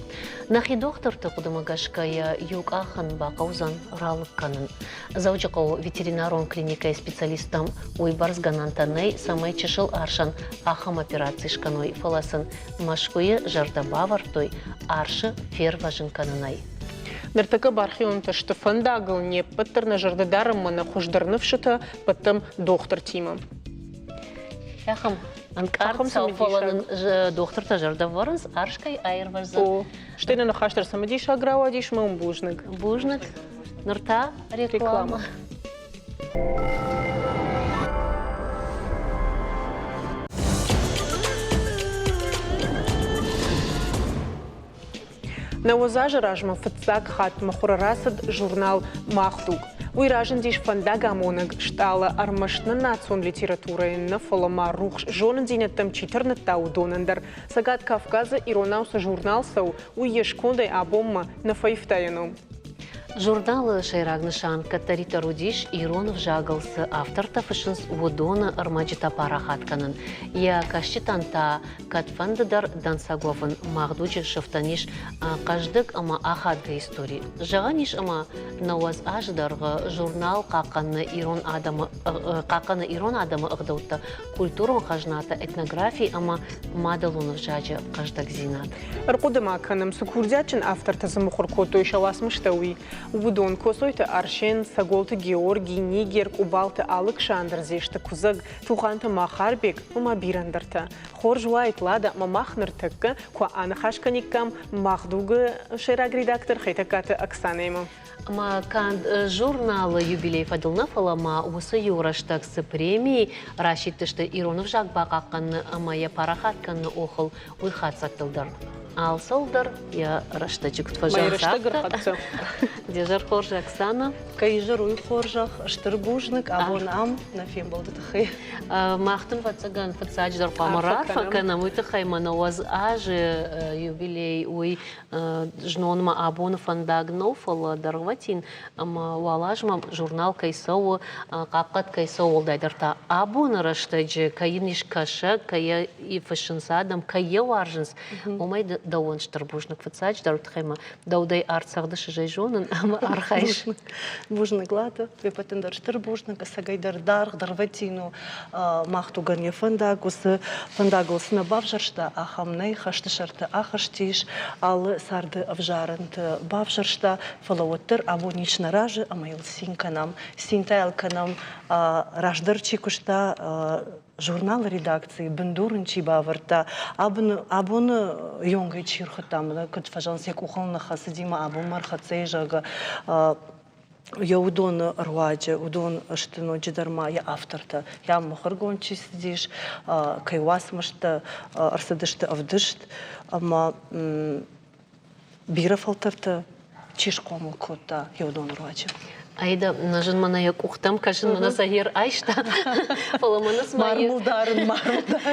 Нахи докторты кудымагашкая юг ахан бақаузан ралық канын. Заучы қау ветеринарон клиника специалистам уйбарзганантанай самай чешыл аршан ахам операции шканой фаласын машкуе жардабавартой аршы ферважын канынай. Нартака бархион ташты фандагыл не паттыр на жардадарым мана хуждарнывшыта паттым доктор Тима. Яхам, анкар сауфаланын доктор жардаварынс аршкай айырварзан. Штейна на хаштар самадиш аграуадиш мам бужнак. Бужнак, нырта реклама. На уазаже ражма фатсак хат махурарасад журнал Махдуг. Уй ражен диш фандага монаг штала армашна национ литература на фолома рухш жонен динеттам 14 удонандар. Сагат Кавказа иронауса журнал сау уй ешкондай абомма на файфтаяну. Журналы Шайрагнышан Катарита Рудиш Иронов жагалсы авторта фышынс водона армаджита парахатканын. Я кашчитанта катфандыдар дансаговын магдуджи шыфтаниш каждык ама ахадга истории. Жағаниш ама науаз аждарғы журнал қақаны ирон адамы ығдаутта культурон қажната этнографии ама мадалунов жаджы каждак зинат. Арқудыма каным сукурдячын авторта замухур котой шаласмыштауи. Увудон косойты Аршен, Саголты Георгий, Нигер, Кубалты Александр зешті кузаг, Туханты Махарбек, Мамабирандырта. Хор жуайт лада мамахныртыкка, ко анахашканиккам Махдугы шераг редактор хейтакаты Оксанема. Ама канд журналы юбилей фадылна фалама усы юраштаксы премии рашиттышты Иронов жак бақаққанны ама я парахатканны оқыл уйхат саттылдар. алсалдар, я раштачик тфажан Майраштагар хатса. Дежар хоржа Оксана. Кайжар уй хоржах, штырбужник, абон ам, на фим болды тахи. Махтын фацаган фацадждар памарар, факана муйта хаймана уаз ажи юбилей уй жнонма абон фандагнов фала дарватин, ама валажма журнал кайсоу, капкат кайсоу дайдарта абон раштаджи, каиниш каша, кая и фашинсадам, кая варжинс. Умай дауан штырбужник фацадждар утхайма, даудай арцагды шижай жонын, ама архайш. Бужник лата, випатендар штырбужник, сагайдар дарг, дарватину, махту ганья фандагус на бавжаршта, ахамней хаштышарта ахаштиш, ал сарды авжарант бавжаршта, фалауаттыр абонич наражы, амайл синканам, синтайлканам, раждарчи кушта, журнал редакции, бендурнчи баварта, абон йонгай чирхатам, кад фажансек ухална хасидима, абон мархацейжага, я удон рваджа, удон штыно джидарма, я авторта, я махаргончи сидишь, кайвас машта, арсадышта авдышт, ама бира фалтарта, чишкому кота, я удон рваджа. Айда, нажын мана як ухтам, кажын мана сагер айшта. Фаламанас мармулдарын.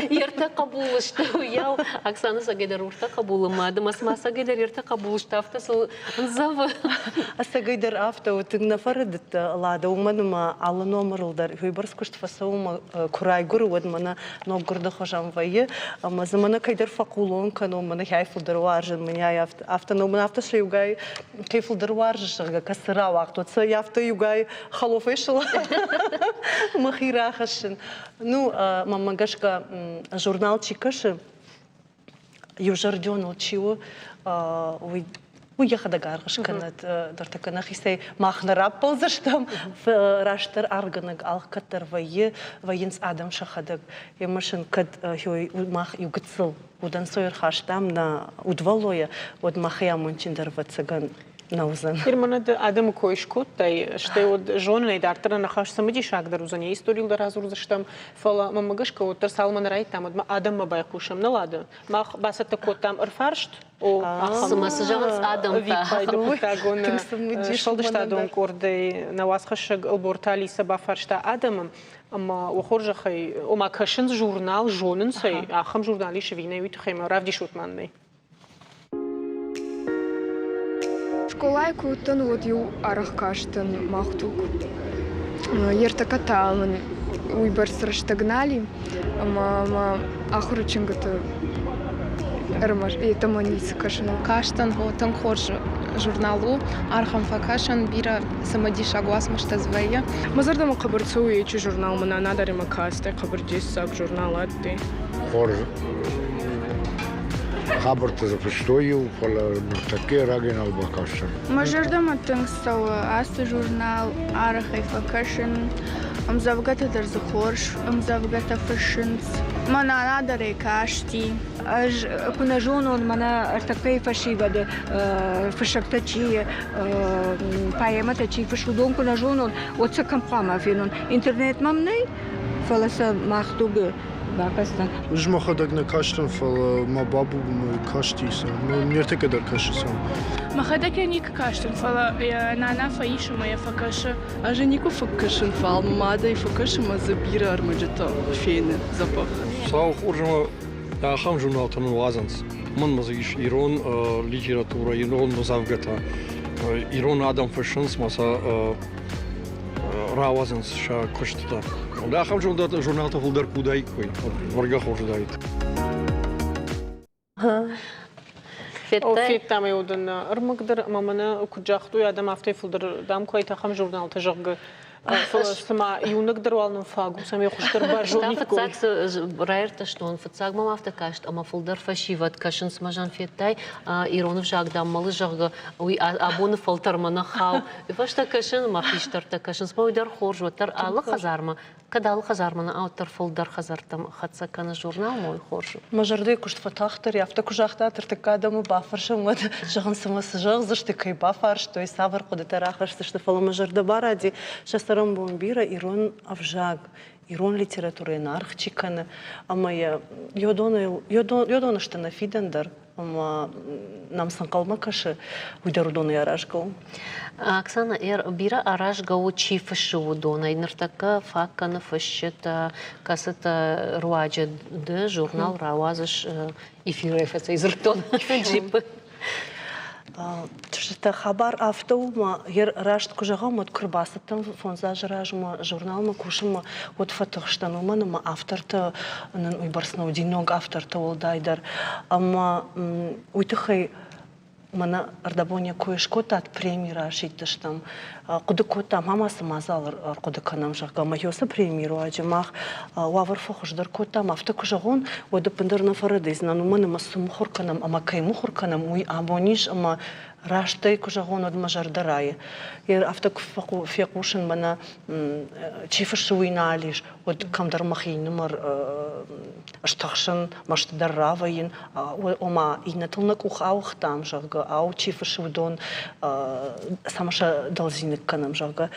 Ерта кабулышты. Яу, Оксана сагайдар урта кабулымады. Масма сагайдар ерта кабулышты. Автасыл завы. Сагайдар авто, утыгна фарадыт лада. Уманыма алы номерылдар. Хуйбарскушт фасаума курайгуру, вад мана ноггурда хожам вайы. Мазамана кайдар факулон кано, мана хайфылдар варжын. Меня автономан автоша югай хайфылдар варжышыга. Касыра вақту. Яфта югай халофешла. Махира хашин. Ну, мамагашка журнал чикаши. Южарден учил. Уехала гаргашканат. Дартакана хисей махнараб ползаштам. Раштар арганаг алкатар военс адам шахадаг. Ямашин кад хой мах югцел. Удан сойер хаштам на удвалоя. Вот махая мунчиндар вацаган. Ирманад адам койшкут, тай штай от жонной дартера нахаш самади шагдар узане историл да разур заштам фала мамагашка от Салман райт там адам мабай кушам налада. Мах басата кот там арфаршт о самасажанс адам та. Шалдышта дон кордей на васхашаг албортали саба фаршта адамам. Ама вахоржахай ома кашин журнал жонын сай ахам журнали швинай витхайма равди шутманный. Школайку тон вот ю арахкаштан махтук. Ертакаталман уйбарс раштагнали, ама ахурчингата эрмаш и таманиц кашан каштан тон хорж журналу архам факашан бира самади шагвас маштазвая. Мазардама кабарцу ечи журнал мана надарима касте кабардис сак журналатти. Хорж خبرت запустою, пола таке рагинал бакашан. Мажардама тыңсау асты журнал арахай факашин, амзавгата дарзахорш, амзавгата фашинс, мана надаре кашти. Kuna žonon mana artakai fašivade fašaktači paimatači fašudon kuna žonon otsakam qama finon internet mamnei falasa mahtug bakastan Жмахадагна каштан фал ма бабу каштиса нертека дар кашисам Махадак ник каштан фала нана фаиша моя факаша а женику факашин фал мада и факаша мазабира армаджата фейне запах Сау хоржама Ахам журналтан вазанс. Ман мазиш Ирон литература, Ирон мазавгата. Ирон адам фашинс маса равазанс ша коштата. Да ахам журналта фулдар кудай кой. Варга хорждайт. Фет там юдан армагдар мамана куджахту адам афте фулдар дам кой тахам журналта жагга. Сама юнагдер валным фагу, сами хуштар бажонит кой. Раерта что он фацаг мама автокашт, ама фулдар фашиват кашин смажан феттай, Иронов жаг дам малы жага, уй абоны фалтар мана хау. И фашта кашин махиштар та кашин смойдар хоржватар алы хазарма. Кадалы хазармана аутар фулдар хазартам хатса кана журнал мой хоржу. Мажарды кушт фатахтар, яфта кужахта тартыка адаму бафаршам вот жаган самасы жаг зашты кай бафарш, то есть савар куда-то рахаш, что фала мажарда баради, шастарам бомбира Ирон авжаг. Ирон литература нархчикана, ама я йодона что на фидендар намсан қалма кашы уйдарудоны арашгау. Оксана, бира арашгау чи фашудона, инертака факкана фашчета, касата руаджа д журнал равазаш эфир эфеца изртон джипы. Тшта хабар автоума ер рашт кужагам от курбасатам фонза жражма журналма кушма от фатахштанума нама авторта нан уйбарсна удиног авторта олдайдар ама уйтахай мана ардабоня коешкота от премии рашитташтам кудыкота мамасы мазал кудыканам жага майоса премиру аджамах вавар фохождар котам авто кужагон ода пендерна фарадез нанума нама сумхорканам ама каймухорканам уй абониш ама раштай кужагон од мажардарая ер авто фекушен мана чифашуиналиш од камдар махинмар штахшен маштдараваин ома инатылнак ухаухтам жага ау чифашудон самаша должник канам жага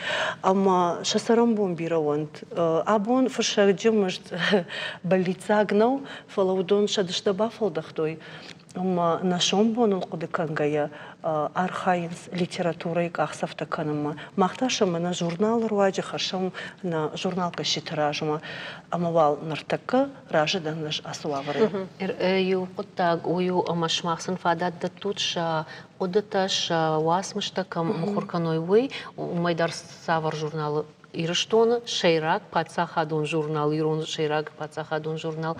ама шасарам бомбированд абон фашаджимышт больница гнау фалаудон шадыштабафалдахтой ама нашом бонул кудыкангая архаинс литературой кахсафта канама махташама на журнал руаджи хашам на журнал кашитражма амавал нартака ражидан наш асуавары ю кутаг ую амашмахсан фадат да тутша одаташ васмыштакам мухурканой вы умайдар савар журналы Ирштона Шейрак пацахадон журнал Ирон Шейрак пацахадон журнал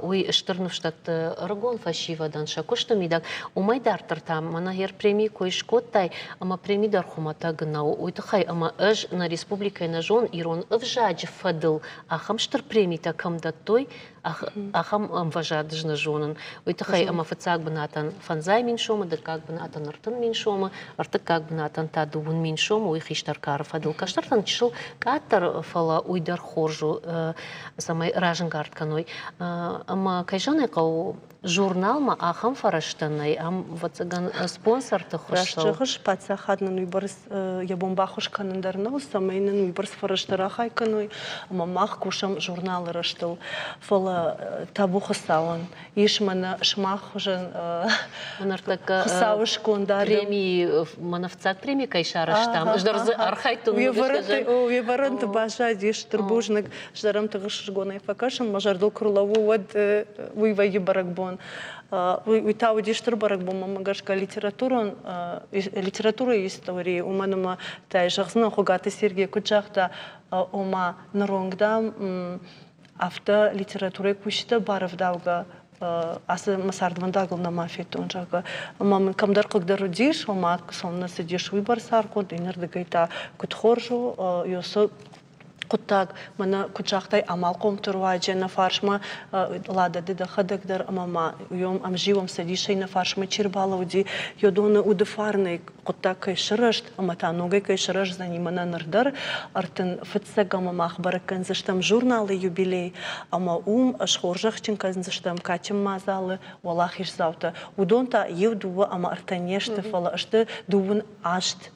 уй штырнуштат рагон фашивадан шакошто мидак умайдар тартам мана хер премии коишкоттай ама премии дар хумата гнау уй тхай ама аж на республика на жон Ирон вжаж фадыл ахам штыр премии такам даттой ахам амважад жна жонан уй тхай ама фацак бнатан фанзай миншома да как бнатан артын миншома артык как бнатан тадувун миншома уй хиштар кар фадыл каштартан чил катар фала уйдар хоржу самай раженгард каной ама кайжаны кау журналма ахам фараштанай ам вацаган спонсор то хошо рашчыгыш пацахаднын уйбарс ябомбахуш канандарнау самайнын уйбарс фараштарахай каной ама мах кушам журналы раштыл фала табухы сауан ишмана шмахужан хусауш кондар премии манавцак премии кайшараштам ждарзы архайтун уйваранты баша диш турбужник ждарам тыгыш гонай факашам мажардыл курлаву вот уйвай баракбон Уйтау диштр барак бу мамагашка литература истории уманама тай жахзна хогаты Сергей Кучахта ома наронгда авто литература кушта баравдауга асы масардвандагыл на мафетон жага мамын камдар кыгдар диш ома сонна сидиш выбор саркон инердегайта кутхоржу ёсо Кутак, мана кучахтай амал комтурваджа на фаршма лада деда хадагдар мама йом амживом садишай на фаршма чирбалауди йодона удефарный кутак кайшырышт амата ногай кайшырыш занимана нардар артын фыцсага мамах баракан заштам журналы юбилей ама шхоржах чинказн заштам качым мазалы валахиш завта удонта евдува ама артанешты фала ашты дувын ашт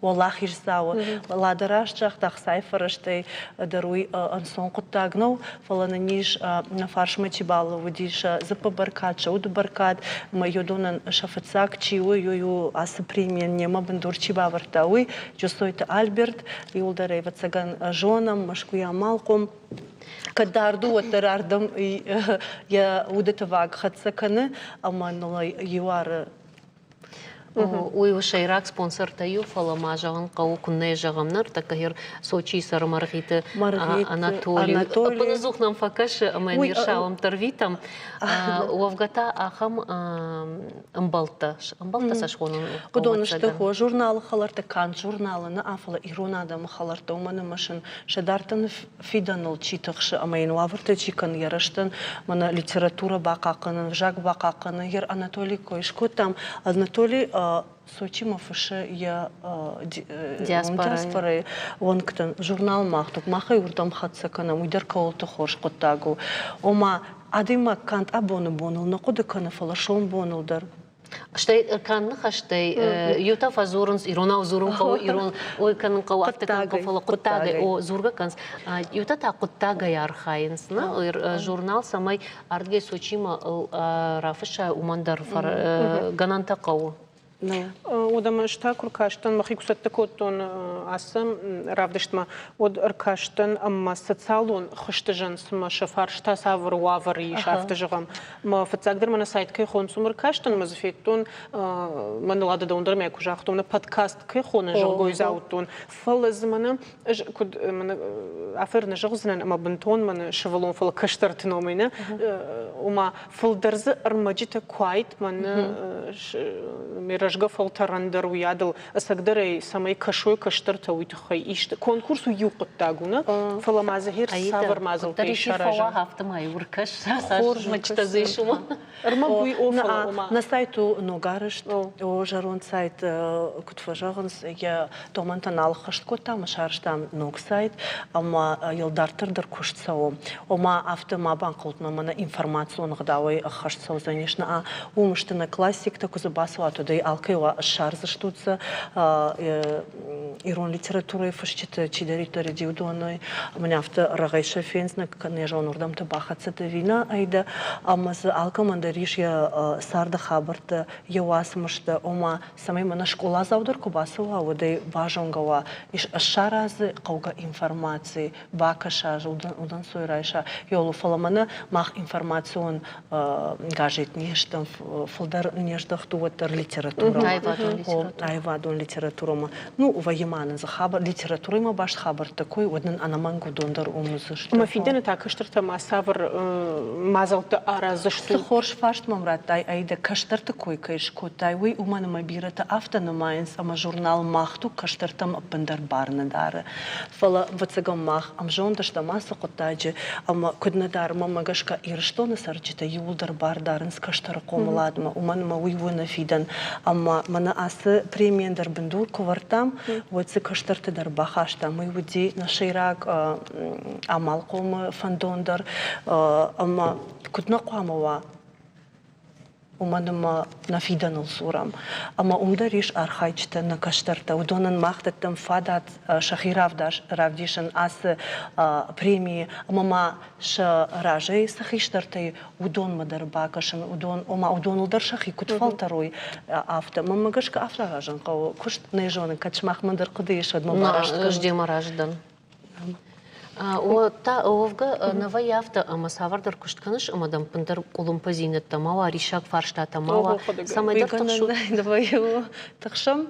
Валлах ирсау, ладараш чахтах сайфараштай даруй ансон куттагнау, фалана ниш на фаршма чибалу водиша запабаркат, шаудбаркат, майодонан шафацак чиу юю асапримен нема бандур чибавартауй, жостойта Альберт, юлдарей вацаган жонам, машкуя малком. Кадарду отарардам я удетаваг хатсаканы, аманула юара Уй Шейрак спонсор таю фала мажаган кау кунне жагамнар такахир Сочи сар Маргарита Анатолий. Поназух нам факаш амайнир шалам тарвитам. Уавгата ахам амбалта сашхонун. Кудонышты хо журналы халарта кан журналы на афала иронадам халарта уманы машин шадартан фиданул читахшы амайын уавырта чикан яраштан мана литература бакаканын жак бакаканын ер Анатолий койшко там Анатолий Сочи мафышы я диаспоры вонктан журнал махтук махай урдам хатсакана уйдар каолты хош коттагу ома адыма кант абоны бонул на коды кана фалашон бонулдар Штай канны хаштай юта фазурунс ирона узурун кау ирон ой канын кау автыкан кафала куттагай о зурга канс юта та куттагай архайнсна журнал самай ардге сочима рафыша умандар гананта кау. Удам шта куркаштан махикусат такотон асам равдыштма од аркаштан амма социалон хыштыжан сма шафар шта савр вавр и шафтыжгам ма фацагдер мана сайт кай хон сумр каштан мазфеттон манлада да ундар мек ужахтон подкаст кай хон жогой заутон фалаз мана куд мана аферна жогзнан ама бентон мана шавалон фал каштарт номина ума фалдерз армаджита квайт мана Миражга фалтарандер уядал, асагдерей самай кашой каштарта уйтхай ишт конкурсу юқттагуна фаламазахир савар мазал пешараж. Фала хафтамай уркаш саш мачта зешума. Армабуй офа на сайту ногарышт о жарон сайт кутфажагынс я томантанал хашко там шарштам ног сайт ама елдартырдыр куштсау. Ома автома банколтна мана информацион гдавай хашсау занешна умыштына классик такузабасва туда алкайва шар заштуца ирон литературы фашчита чидаритари диудоной меня авто рагайша фенсна канежон урдам табахаца вина айда амаз алкамандариш я сарда хабарта явасмышта ома самай мана школа завдар кубасова водай важонгава иш шаразы кауга информации бакаша удан сойрайша йолу фаламана мах информацион гажет нештам фолдар нештах туатар литература айвадон литература ну ваимана за хабар литература ма баш хабар такой однан анамангу дондар умузыш ма фидена так штарта масавр мазалта ара за что хорш фашт мамрат айда каштар такой кайшко тайвы умана мабирата автономайнс ама журнал махту каштартам бендар барна дара фала вацагам мах амжон дашта маса котаджи ама куднадар мамагашка ирштона сарчита юлдар бардарн скаштар комладма умана ма уйвона фидан Amma mana асы премиендер бендур ковартам, вот се каштарты дар бахашта. Мы уди на шейрак амал ком фандондер, amma кудна куамова. Уманама нафиданул сурам. Ама умдариш архайчта на каштарта. Удонан махтаттам фадат шахиравдаш равдишан асы премии. Мама ша ражей сахиштартай удон мадар бакашан удон ома удон удар шахи кутфал тарой авто. Мама гашка авто ражан кау кушт нежоны качмах мадар кудыш адма барашт. Ждем раждан. Та овга навай авто амасавардар куштканыш амадам пындар колумпазинет тамава ришак фаршта тамава самайдар тахшу. Давай его тахшам.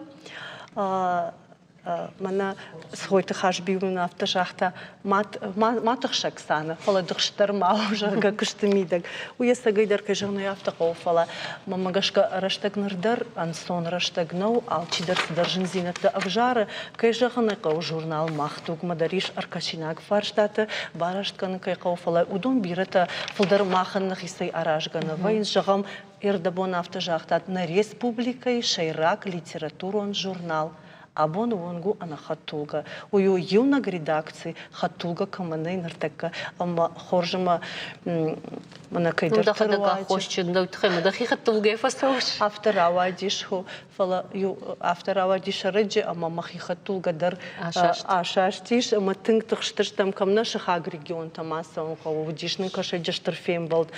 Мана схойты хашбиун автошахта матахшак сана фала дыхштар маужага кыштымидак уяса гайдар кажаны автоқов фала мамагашка раштагнырдар ансон раштагнау алчидар сдаржын зинатты авжары кайжағаны қау журнал махтук мадариш аркашинак фарштаты бараштканы кайқау фала удон бирата фылдар маханны хисай аражганы вайын жағам ирдабон автожахтат на республикай шайрак литературон журнал Абон вонгу ана хатулга. Ую юнаг редакции хатулга каманай нартака. Ама хоржама мана кайдар тарвач. Хошчен да утхема да хатулга фасауш. Автор авадишху фала ю автор авадишареджи ама махи хатулга дар ашаштиш ама тынг тыхштыртам камна шахаг регион тамаса он кау вдишны кашеджаштыр фембалд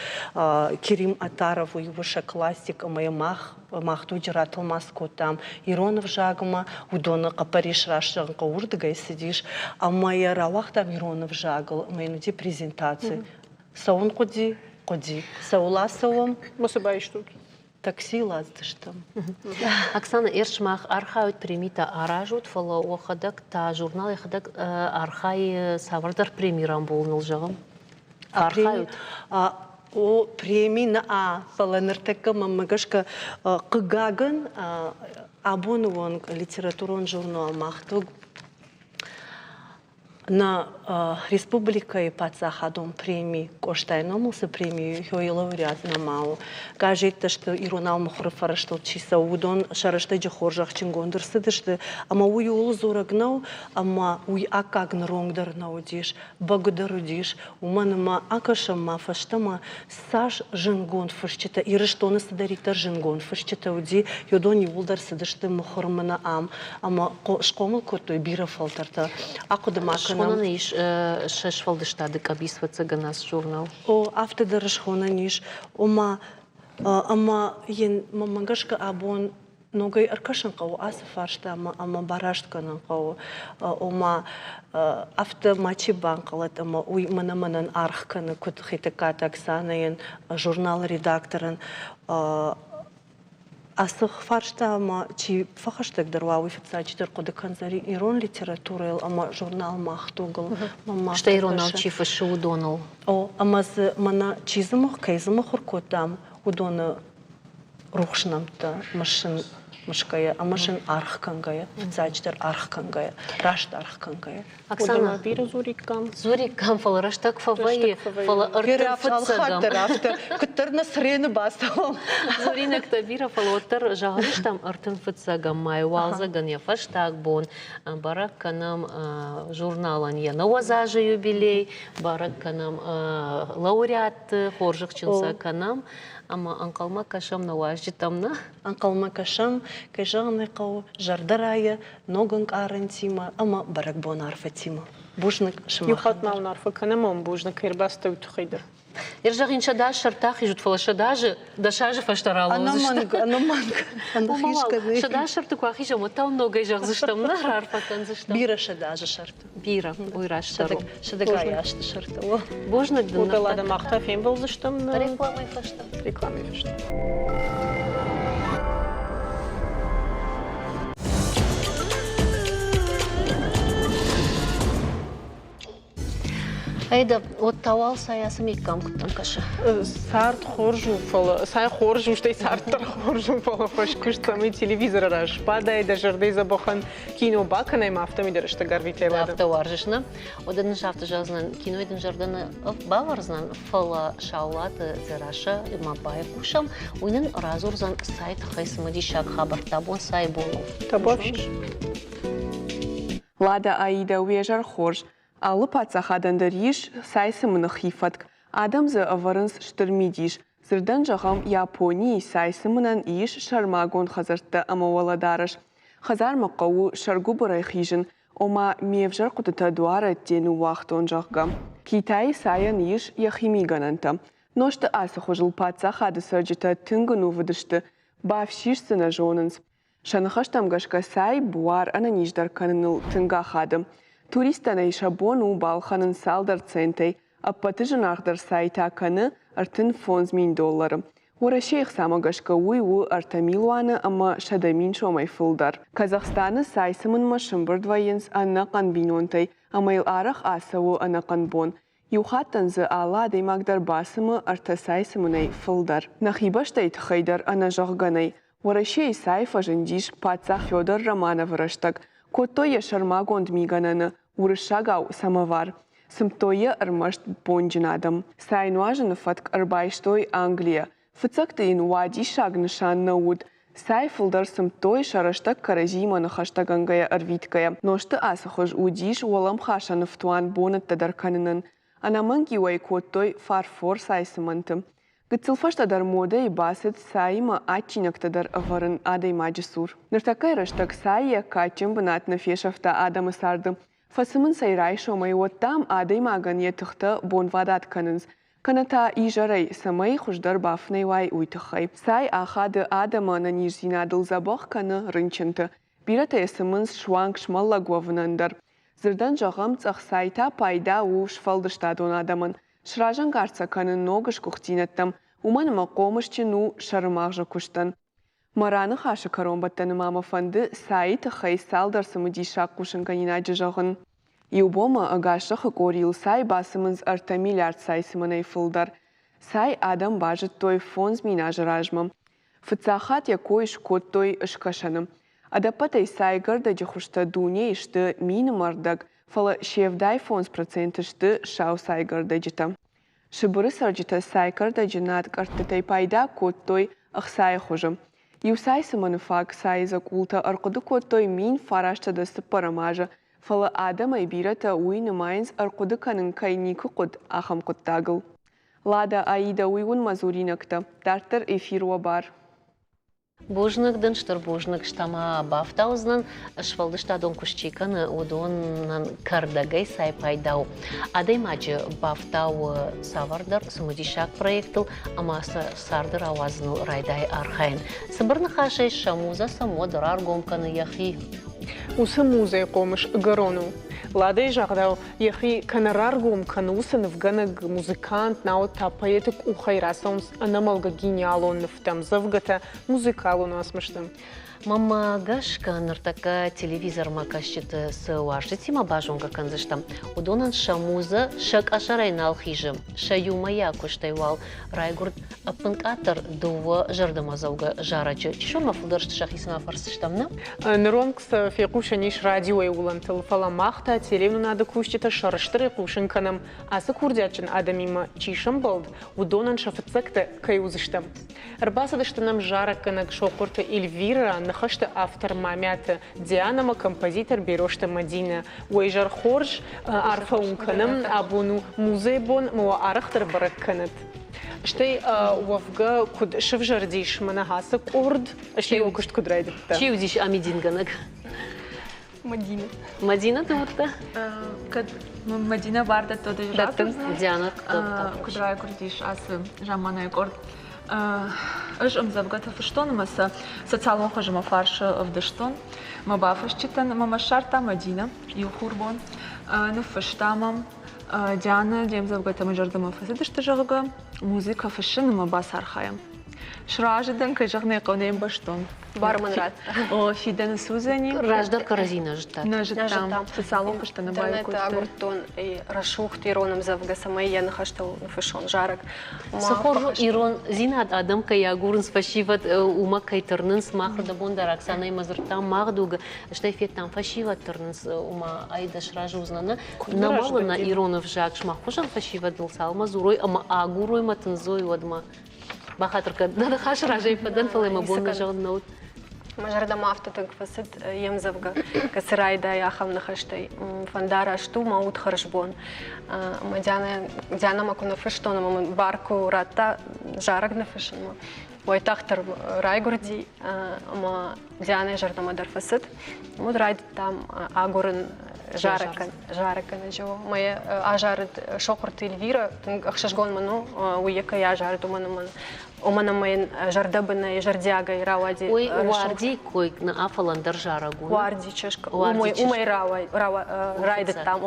Кирим Атаров уюша классик ама махту джаратл маскотам Иронов жагма удона капариш рашан каурдгай сидиш ама я равахта Иронов жагл мейнути презентации саун коди сауласовым мусабаиш тут такси лаздыштым. Оксана Эршмах архаут примита аражут фала уахадак та журнал яхадак архай савардар премирам болнул жағым. Архаут. О премии на фала ныртака мамагашка кыгагын абонуон литературон журнал махтуг на республика и пацахадом премии коштайномуса премию хой лауреат на мау кажется что иронал мухрфара что чиса удон шарашта джохоржах чингондерсы дышты ама уй улзурагнау ама уй акагн ронгдар наудиш благодарудиш уманама акашама фаштама саш жингон фашчета ирыштоны садарита жингон фашчета уди йодони улдар садышты мухрмана ама шкомыл котой бира фалтарта акудама Шхона ниш шеш фалдыштады кабисва цыганас журнал. О автодар шхона ниш ама ен мамагашка абон ногой аркашан кау асфаршта ама бараштканан кау ома автомачи банкалат ама уй манаманан архканы кут хитакат Оксанаен журнал редакторын Асых фаршта ама чи фахаштек дарвау официальчитер коды канзари ирон литературы ама журнал махтугал мама. Что иронал чи фашу удонал? О ама з мана чизмах кайзмах уркотам удона рухшнамта машин мышкая а машин архкангая официальчитер архкангая рашт архкангая. Оксана бира зурикам фала раштак фавай фала артфацагам. Кутерна срены бастам. Зуринак табира фала отар жагаштам артфацагам май валзаган я фаштак бон барак канам журналан я навазажи юбилей барак канам лауреат хоржыкчынса канам ама анкалма кашам наважитамна анкалма кашам кайжаны кау жардарая ногонг арантима ама барак бон арфатима бужник шмах юхат мау нарфа канамам бужник ирбаста утхайдер Иржагин шадаш шартах ижут фала шадажи дашажи фаштарало анаманг шадаш шарту квахиша мотал много ижаг заштамна арфа кан заштам бира шадажи шарт бира уйраш шару шадагая ашты шарт бужник удалада махта фем был заштамна рекламой фаштам Айда от тавал саясым иккам куттам каша. Сарт хоржу фала, сай хоржу, что и сарттар хоржу фала фашкуштамы телевизор раш. Падай да жардей забохан кино баканай мафтами дырышты гарвитей ладым. Авто варжышна. Один шафты жазнан кино един жарданы баварзнан фала шаулаты зераша мапая кушам. Уйнын разурзан сайт хайсымыди шак хабар табон сай болу. Табовшиш. Лада Аида уежар хорж. Алып атсахадандар еш сайсымыны хифатк. Адамзы аварынс штырмидиш. Зырдан жағам Японии сайсымынан еш шармагон хазартты амаваладарыш. Хазар мақауы шаргу бұрай хижын. Ома мевжар құтыта дуара тені уақытон жағгам. Китай сайын еш яхимигананта. Ношты асы хожыл патсахады сарджита түнгіну выдышты. Бавшишсына жонынс. Шанахаштам гашка сай буар ананиждар каныныл тынга хадым. Туристана ишабону балханын салдар центей, аппатыжын ағдар сайта каны артын $10,000. Ора шейх самагашка уй-у артамилуаны ама шадамин шомай фылдар. Казахстаны сайсымын машын бірдвайынс аннақан бинонтай, амайл арақ асауы анақан бон. Юхаттанзы ала даймагдар басымы арта сайсымынай фылдар. Нахибаштай тхайдар ана жағганай. Ора шей сайфа жындиш паца Федор Романов раштак. Котоя шармагонд мигананы. Урышагау самовар. Сымтоя армашт бонджинадам. Сайнуажын фатк арбайштой Англия. Фыцактыин уади шаг нышан науд. Сай фылдар сымтой шараштак каразиманы хаштагангая арвиткая. Ношты асахож удиш уалам хашаны фтуан бонат тадарканынын. Анаманги уай коттой фарфор сайсымантым. Гыцылфаштадар мода и басет сайма ачинактадар аварын адай маджисур. Ныртакай раштак сайя качым бынатны фешафта адамы сарды. Фасымын сайрай шомай оттам адай маган етыхты бонвадат канынз. Каната ижарай самай хуждар бафнай вай уйтыхай. Сай ахады адама на нижзинадыл забах каны рынчынты. Бирата есымынз шуанг шмалла гуавынандар. Зырдан жағам цах сайта пайда у шфалдыштадон адамын. Шражан гарца канын ногыш кухтинаттам. Уманыма комышчыну шарымағжы күштан. Мараны хашы каромбаттаны мама фанды сайты хай салдарсымы дишак кушын канинаджы жағын. Иубома агашығы корил сай басымыз арта миллиард сайсымынай фылдар. Сай адам бажыт той фонз минажы ражмам. Фыцахат якойш кот той ышкашаным. Адапатай сай гырда жихушта дуне ішті мины мардак Фала шевдай фонс процентышты шау сайгардайджита. Шыбыры сарджита сайгардайджинат картытай пайда коттой ахсай хожым. Юсайсы мануфак сайза култа арқуды коттой мин фарашта дасты парамажа. Фала адам айбирата уйны майнс арқуды канын кайникі құд ахам құттагыл. Лада Аида уйгун мазуринакта. Дартар эфируа бар. Божнак дынштыр божнак штама бафтаузнан швалдышта дон кушчиканы удоннан кардагай сай пайдау. Адай маджы бафтау савардар сумудишак проектыл, ама сардар авазныл райдай архайн. Сыбырны хашай шамуза самодар аргомканы яхи. Усы музей комыш гарону. Ладай жагдау яхи канараргум канусын в ганаг музыкант наута поэтик ухайрасаунс анамалга гениалон нефтам завгата музыкалу насмыштым. Мама гашка нартака телевизор макашчыты сывашчыти мабажонга канзыштам. Удонан шамуза шак ашарайнал хижым. Шаюмая куштайвал райгурд апынкатыр дува жардамазауга жарачы. Чишон мафударшты шахисына фарсыштамна? Неронкс фекуша ниш радио улантыл фаламахта телевну надо кущита шарыштыры кушынканым. Асы курдячын адамима чишым балд удонан шафыцекты кайузыштам. Рбасадыштынам жараканак шокурты Эльвира нахашты автор мамята Дианама композитор берошта Мадина. Уэжар хорж арфа унканым абуну музейбон муа арахтар баракканат. Штей вавга куд шивжардиш манахаса курд, штей укушт кудрайдит. Чей удиш амидинганак? Мадина. Мадина ты вот та? Мадина барда тоды жатын. Диана. Кудрай курдиш асы жаманай корд. Аж амзавгата фыштон маса социалон хожима фарша вдыштон. Маба фыштитан мама шарта Мадина юхурбон. На фыштамам Диана демзавгата мажардама фасидышты жага музыка фышын маба сархаям. Шраждан кажагне конем баштон. Барман рад. О фиден сузани. Раждар каразина жта. Нажтам. Социалон фыштана баю кусты. Агуртон и рашухт ирон амзавга самай я нахаштал фышон жарак. Сахоржу ирон зинат адам кая гурн спасибат ума кайтырнын смахрда бондар Оксана и мазыртам магдуга что эффектам фашиват тырнын ума айда шражу узнана. Намалына иронов жак шмахушан фашиват дылсал мазурой ама агурой матынзой вадма. Бахатырка да хаш ражей падан фалема бонна жагнот. Мажардама автотык фасид емзавга касырайда яхам нахаштай фандара шту маут харшбон. Диана макуна фыштона мамын барку ратта жарак нафышынма. Ойтахтар райгурди ама Диана жардама дар фасид. Муд райд там агурын жаракан жо. Моя ажард шокурт Эльвира ахшашгон ману уека я жард умана моин жардабына и жардяга и рауади. Ой, уарди кой на афаландар жарагу. Уарди чешка. Умай райд там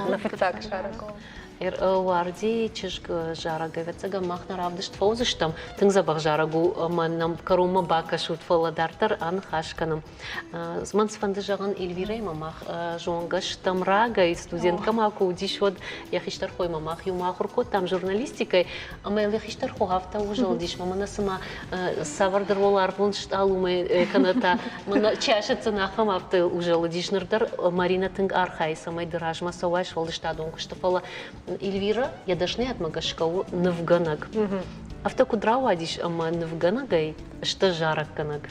на фитак жарагу. Уарди чешка жарага вецага махна равдышт фаузыштам. Тың забах жарагу манам карума бака шут фаладартар ан хашканам. Зман сфанды жаган Эльвирай мамах жоңгаштам рага и студентка маку удишот яхиштар хой мамах юмахурко там журналистикой ама яхиштар хогавта ужал диш мамана сама савардар волар вуншт алумай каната мана чашаца нахам авта ужал дишнырдар Марина тынг архай самай дыражма саваш волдыштадон кыштафала Эльвира, я дошне от магашкау навганак. Авто кудрава диш ама навганагай, что жарак канак?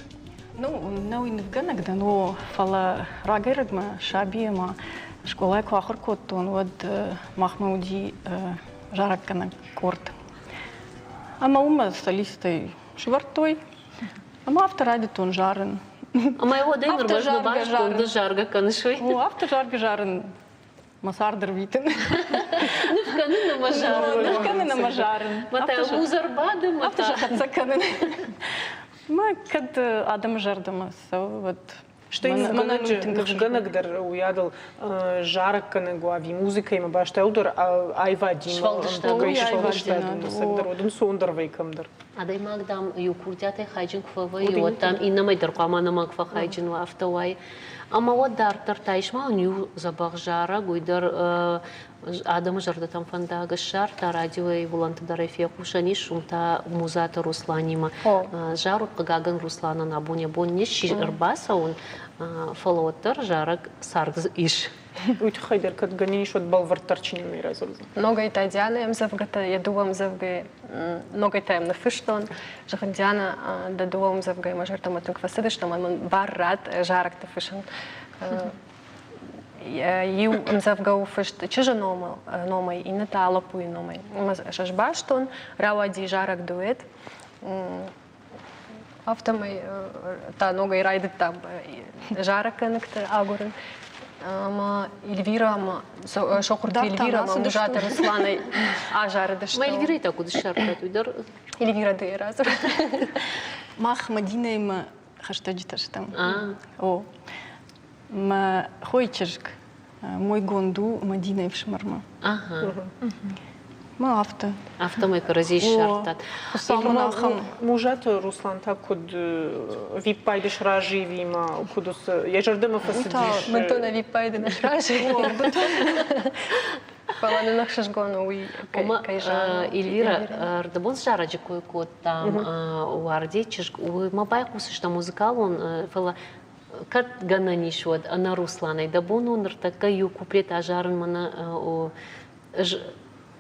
Ну и навганак, да, но фала рагерагма, шабиема, школа квахар коттон, вот махмауди жарак канак корт. Ама ума столистой швартой, ама авторадит он жарын. Ама его дай нормально баш, когда жарга канышой. О, автожарга жарын. Масардер витен. Невканы на мажарын. Невканы на мажарын. Мата узарбады, мата. Автожарцаканы. Ма кад адам жардама вот. Что им ганагдар уядал жараканы гуави музыка има баш телдор айвадин. Швалдыштадын сагдародын сондарвайкамдар. Адай магдам юкурдятай хайджин кфава юоттам иннамайдар қамана макфа хайджин ва автовай. Ама вот дартар тайшма ню забах жара гуйдар адам жарда там фандага шар та радио и волонтер эфир кушани шумта музата Русланима жару каган Руслана на буне бонне ширбаса он фолотер жарак саргз иш. Уйт хайдер кад ганини шот балвартарчини мейразулза. Много и тайдяна им завгата, я думам завгай, много и таем на фыштон, жахандяна да думам завгай, мажартам атын квасыды, что ман бар рад жарак та фышын. Ю им завгау фышт, чижа номай, и на талапу и номай. Шашбаштон, рауади жарак дует, автомай, та много и райдет там жарака нектар агурын. Ама Эльвира, ама шокурт Эльвира, ама ужата Руслана ажары да что. Ма Эльвира и так удышаркат уйдар. Эльвира да и разу. Мах Мадина има хаштаджита штам. О. Ма хойчежк. Мой гонду Мадина и вшмарма. Ага. Ма авто. Авто мой карази шартат. Мужат Руслан так куд вип пайдеш ражи вима кудус я жардема фасидиш. Ментона вип пайде на ражи. Палана нахшаш гону уи кайжа. Эльвира, рдабон жараджи кой код там уарди чеш уи мабай кусышта музыкал он фала кат ганани шод на Руслана и дабон он ртака ю куплет ажарын мана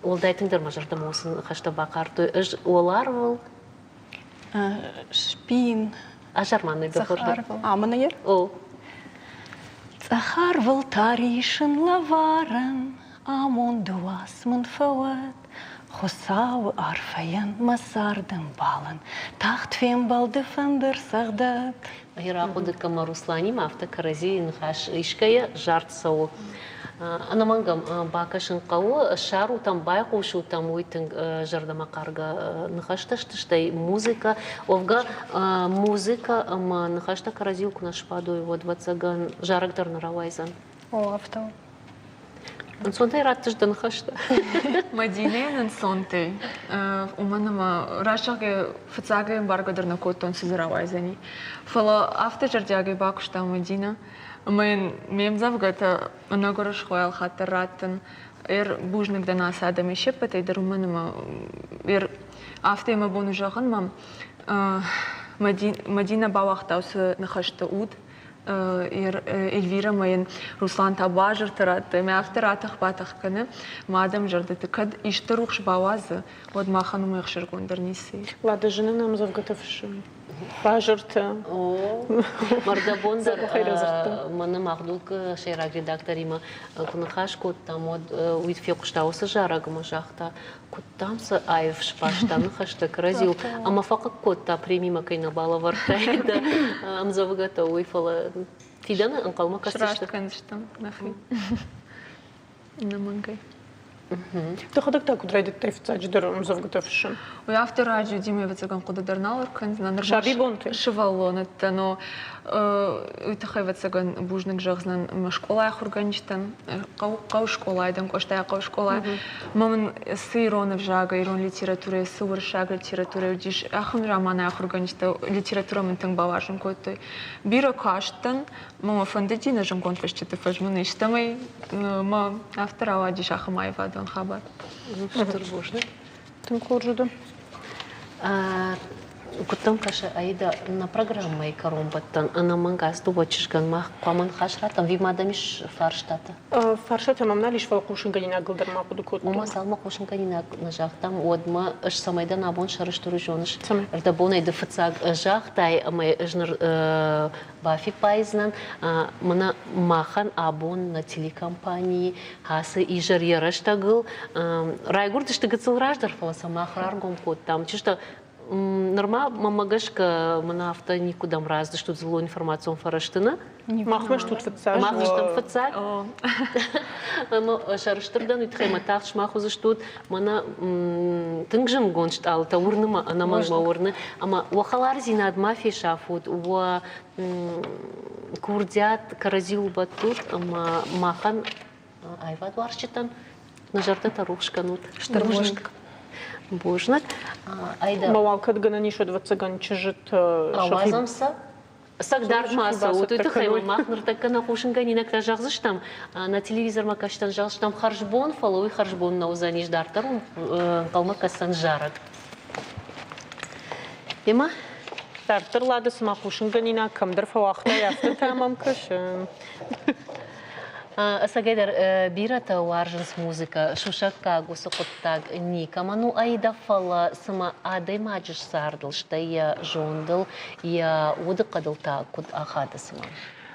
ол дайтыңдар ма жардам осын хашта бақарты олар ол шпин ажарманы Захар мана ер о Захар таришын лаваран амон дуасмын фауат хосау арфаян масардым балан тахтвем балды фандыр сагдат Иракуды кама Руслани мафта карази нхаш ишкая жарт сау Анамангам бакашын кау шару там байкушу там уйтын жардама карга нахашташтай музыка овга музыка ама нахашта каразилку на шпаду вот вацаган жарактар наравайзан. О авто. Сонтай раттыш да нахашта. Мадинен сонтай. Уманама рашаге фацаге баргадыр на коттон сизаравайзани. Фала авто жардяге бакушта Мадина. Мем завгата много шхоял хатараттан бужник да нас адам еще патай да руманама авто има бону жахан мам Мадина бавахтаусы нахашта уд Эльвира майын Руслан табажыр таратты ме авто ратах батах каны мадам жардыты кад ишты рухш бавазы вот махану мэхшир гондарнисы. Лада жена нам завгата фшим. Бажырты. Мардабондар мана магдук шейрак редакторима кунахаш кот там от уит фекуштаусы жарагма жахта кот тамсы айв шпашта нахашта каразил ама фака кот та премима кайна бала вартайда ам завгата уйфала тидана анкалма кастышта. Шраштан нахи. На мангай. Ты ходок так удрайдет тайфцач дыром завгата фшим. У авто радио Диме вацаган кудадерналар кэнзна Шаби бонты. Шиваллон это но уйтахай вацаган бужник жахзнан школа органичтан кау школа айдан коштай кау школа мамын сыйронов жага ирон литература сувар шага литература диш ахын романа органичта литература мен тың баважын койтой биро каштан мама фандетина жон конфешчете фажмын иштамай ма автор авадиш ахмай вадан хабар Штур бужник. Тың коржуда. Кутам каша айда на программа и каромбаттан она мангас дубочишган мах кваман хашратан вимадамиш фарштата. Фаршата мамна лишь фалкушин ганина гылдар ма буду кот. Мама салма кушин ганина нажахтам одма аш самайдан абон шарыштыру жоныш. Эрда бонай да фацаг жахтай амай жныр бафи пайзнан мана махан абон на телекомпании хасы ижар ярыштагыл райгурдышты гыцылраждар фаласа махраргом кот там чишта норма мамагашка мана авто никуда мразды что зло информацию фараштына махмаш тут фацаж махмаш там фацаж мама шарыштырдан итхайма тахш махузы что мана тыңжым гоншт ал та урныма анаман урны ама вахалар зинад мафи шафут ва курдят каразил батут ама махан айват варчитан нажарта тарухшканут Штарбожник. Божнак. Айда. Мавалкат ганани шо двадцаган чижит Авазамса. Сагдар маса. Вот это хайма махнер так на кушин ганина кражагзыш там на телевизор макаштан жалш там харжбон фалой харжбон на узаниш дартарун калмакастан жарак. Дема? Дартар лады сма кушин ганина камдар фавахта яфты тамам кашын. Сагайдар бирата варжынс музыка, шушакка гусукуттаг никаману айда фала сама адай маджиш сардыл, что я жондыл, я удыкадылта куд ахады сама.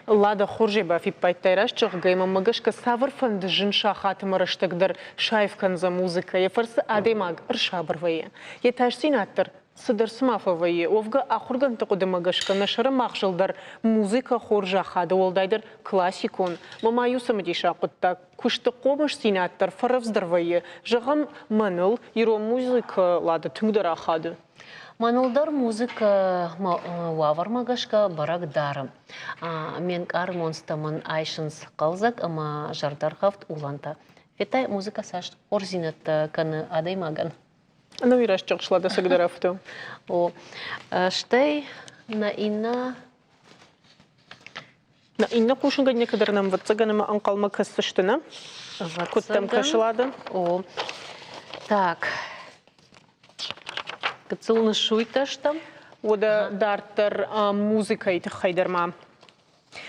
Лада хоржеба фи пайтайраш чыггайма магашка савр фанд жинша хатымараш тагдыр шайфкан за музыка, я фарс адай маг ршабрвае. Я ташсин аттыр. Сыдыр смафовые, овга ахурган тақуды магашка, нашары мақшылдар музыка хоржа хады, олдайдыр классикон. Мама юсамадиша құтта, күшті қомыш синаттар, фаравздырвае, жағам маныл, иро музыка лады түңдір ахады. Манылдар музыка вавар магашка барак дарым. Мен кар монстамын айшынс қалзак, ама жардар хафт уланта. Фетай музыка саш орзинат каны адай маган. Ну и раз чёрт шла до сагдарафту. О, штей на инна кушанга некоторые нам вот цаганам анкалма кассаштына. Кот там кашлада. О, так. Кацулны шуйташ там. Ода дартер музыка и хайдерма.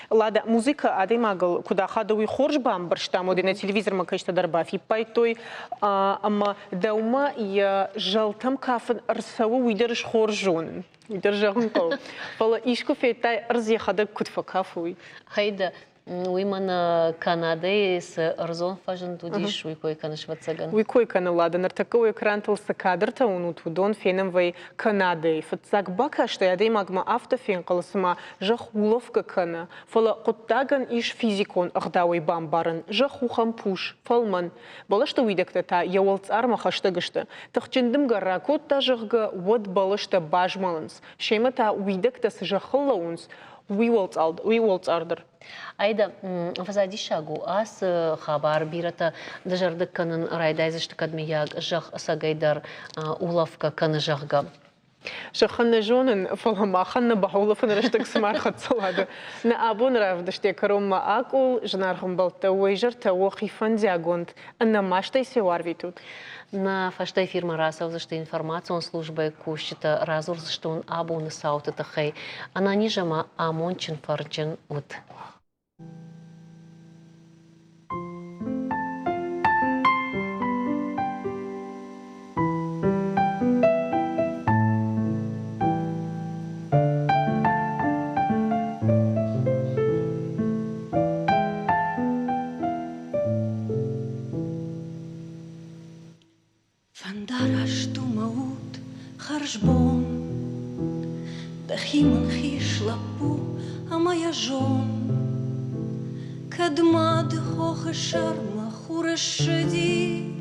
Лада музыка адай магал куда хадовый хорж бамбарш там один на телевизор макашта дарба фи пайтой ама даума я жалтам кафен арсаву уйдерш хоржон уйдержам кол фала ишку фетай арзи хада кутфа кафуй хайда уймана Канады с арзон фажен тудиш уйкой канаш вацаган. Уйкой кана лада нартаковый экран толса кадрта унут удон феном вей Канады. Фацак бака что я магма автофен колосма жахуловка кана. Фала коттаган иш физикон агдауй бамбаран жахухам пуш фалман. Бала что уйдекта та яолц арма хаштагышта. Тахчендым гара котта жахга вот бала что бажмаланс. Шема та уйдекта с жахалаунс. Уйолц ардер. Айда вазади шагу ас хабар бирата дажарды канын райдайзышты кадмияг жах сагайдар улавка каны жахга. Шаханна жонын фалама ханна бахулафын раштак смар хатсалады. На абон равдыште каромма акул жнархым балта уйжар таво хифан диагонт. Анна маштай севарвитут. На фаштай фирма расов за что информация он службой кущита разур за что он абон саут это хей. Она нижама амончин фарчин ут. Фандараш думаут харжбон, дахиман хиш лапу, а моя жон. Кадмад хоха шарма хурашади,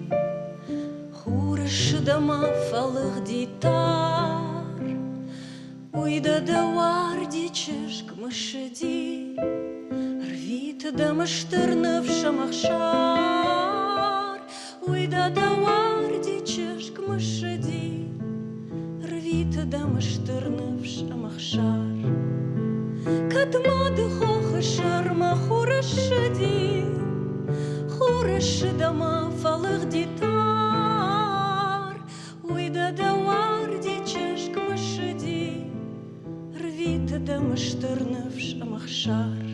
хурашадама фалых дитар. Уйда даварди чешк мышади, рвита дамаштырнав шамахшар. Уйда даварди чешк мышади, рвита дамаштырнав шамахшар. Кадмады хоха шарма хурашади, хурашадама фалых дитар. Уйда даварди чешк мышади, рвита дамаштырнав шамахшар.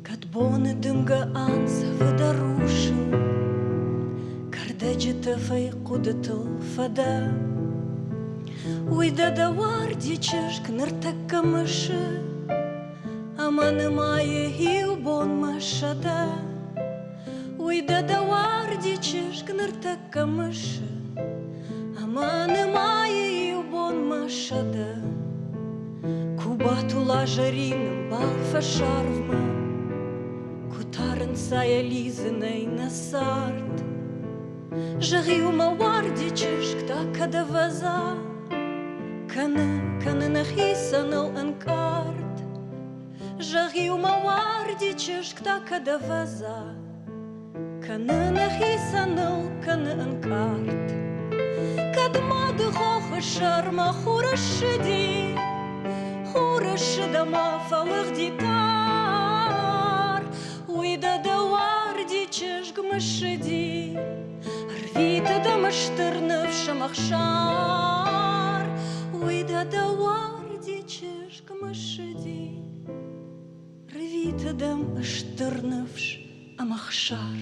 Кадбоны дымга анса выдарушил, кардеджита файкудатыл фада. Уйда даварди чешк нартакка мышы, аманы мае хилбон машада. Уйда даварди чешк нартакка мышы, аманы мае хилбон машада. Кубатула жариным балфа шарвма, кутарын сая лизынай насарт. Жагиума варди чешк такада ваза, каны нахисанал анкарт. Жагиума варди чешк такада ваза, каны нахисанал каны анкарт. Кадмады хоха шарма хурашади, хурашадама фалых дитар. Уйда даварди чешк мышади, рвита дамаштырнав шамахшар. Уйда даварди чешк мышади, рвита تدم اشترنفش أمخشار